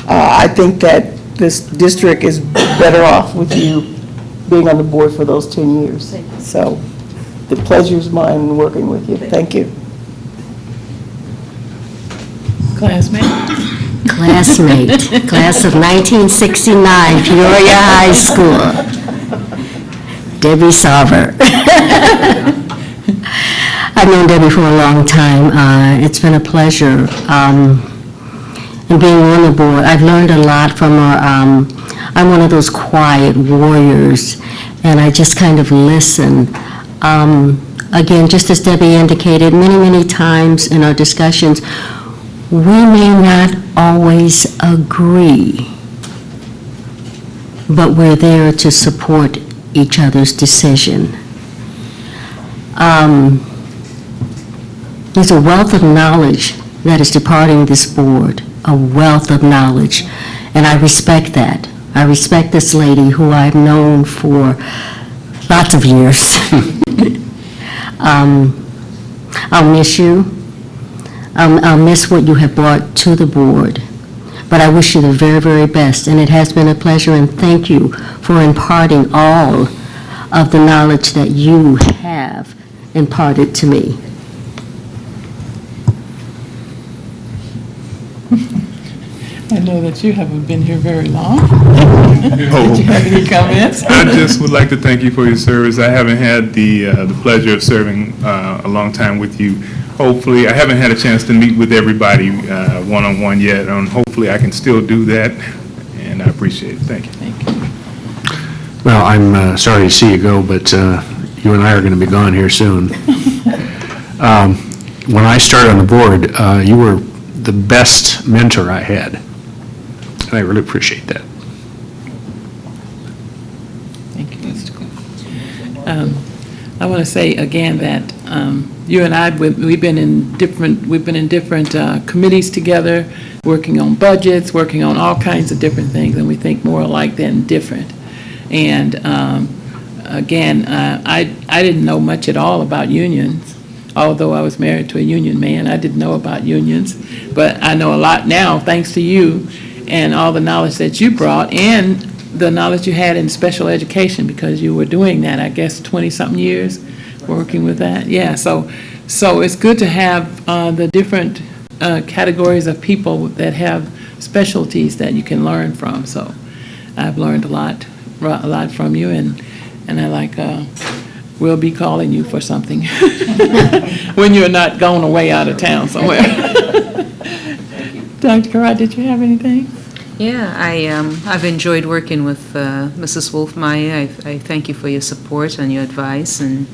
I think that this district is better off with you being on the board for those 10 years. So the pleasure's mine in working with you. Thank you. Classmate? Classmate, class of 1969, Peoria High School. Debbie Sauber. I've known Debbie for a long time. It's been a pleasure. And being on the board, I've learned a lot from her. I'm one of those quiet warriors, and I just kind of listen. Again, just as Debbie indicated, many times in our discussions, we may not always agree, but we're there to support each other's decision. There's a wealth of knowledge that is departing this board, a wealth of knowledge, and I respect that. I respect this lady who I've known for lots of years. I'll miss you. I'll miss what you have brought to the board, but I wish you the very, very best, and it has been a pleasure, and thank you for imparting all of the knowledge that you have imparted to me. I know that you haven't been here very long. Did you have any comments? I just would like to thank you for your service. I haven't had the pleasure of serving a long time with you. Hopefully, I haven't had a chance to meet with everybody one-on-one yet, and hopefully I can still do that, and I appreciate it. Thank you. Thank you. Well, I'm sorry to see you go, but you and I are going to be gone here soon. When I started on the board, you were the best mentor I had, and I really appreciate that. Thank you, Mr. Cole. I want to say again that you and I, we've been in different committees together, working on budgets, working on all kinds of different things, and we think more alike than different. And again, I didn't know much at all about unions, although I was married to a union man. I didn't know about unions, but I know a lot now thanks to you and all the knowledge that you brought, and the knowledge you had in special education, because you were doing that, I guess, 20-something years, working with that. Yeah, so it's good to have the different categories of people that have specialties that you can learn from. So I've learned a lot from you, and I we'll be calling you for something when you're not going away out of town somewhere. Dr. Carrot, did you have anything? Yeah, I've enjoyed working with Mrs. Wolfmeyer. I thank you for your support and your advice, and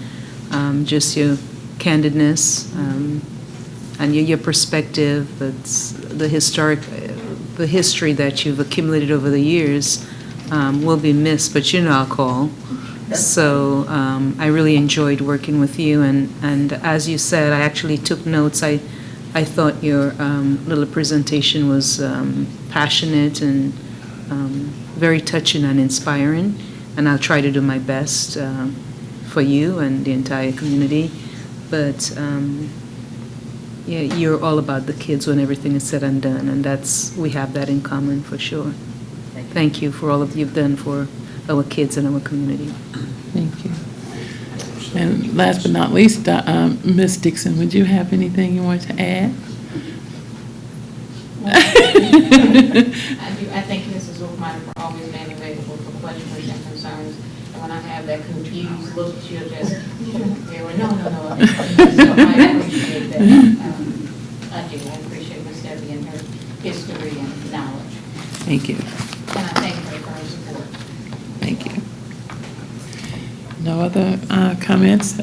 just your candidness and your perspective. That's the history that you've accumulated over the years will be missed, but you know I'll call. So I really enjoyed working with you, and as you said, I actually took notes. I thought your little presentation was passionate and very touching and inspiring, and I'll try to do my best for you and the entire community. But yeah, you're all about the kids when everything is said and done, and we have that in common for sure. Thank you for all of you've done for our kids and our community. Thank you. And last but not least, Ms. Dixon, would you have anything you want to add? I thank Mrs. Wolfmeyer for always being available for questions and concerns. And when I have that confused look, she'll just, no. So I appreciate that. I appreciate Ms. Debbie and her history and knowledge. Thank you. And I thank her for her support. Thank you. No other comments?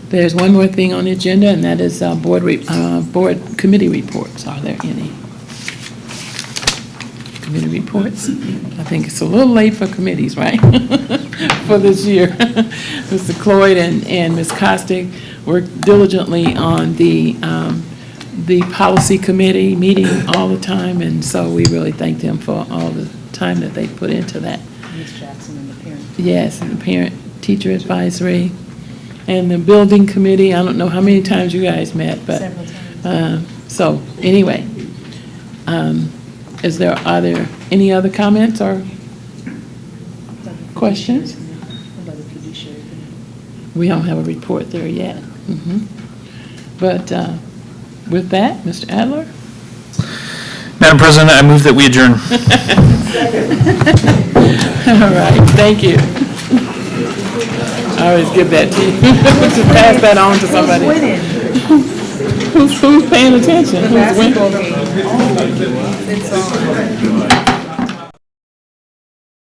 There's one more thing on the agenda, and that is board committee reports. Are there any? committee reports. I think it's a little late for committees, right? For this year. Mr. Cloyd and Ms. Costick worked diligently on the policy committee, meeting all the time, and so we really thank them for all the time that they put into that. Ms. Jackson and the parent. Yes, and the parent-teacher advisory, and the building committee. I don't know how many times you guys met, but. Several times. So, anyway, are there any other comments or questions? About the fiduciary committee. We don't have a report there yet. But with that, Mr. Adler? Madam President, I move that we adjourn. All right, thank you. I always give that to you. To pass that on to somebody. Who's paying attention? Who's winning? Basketball game. Oh, it's on.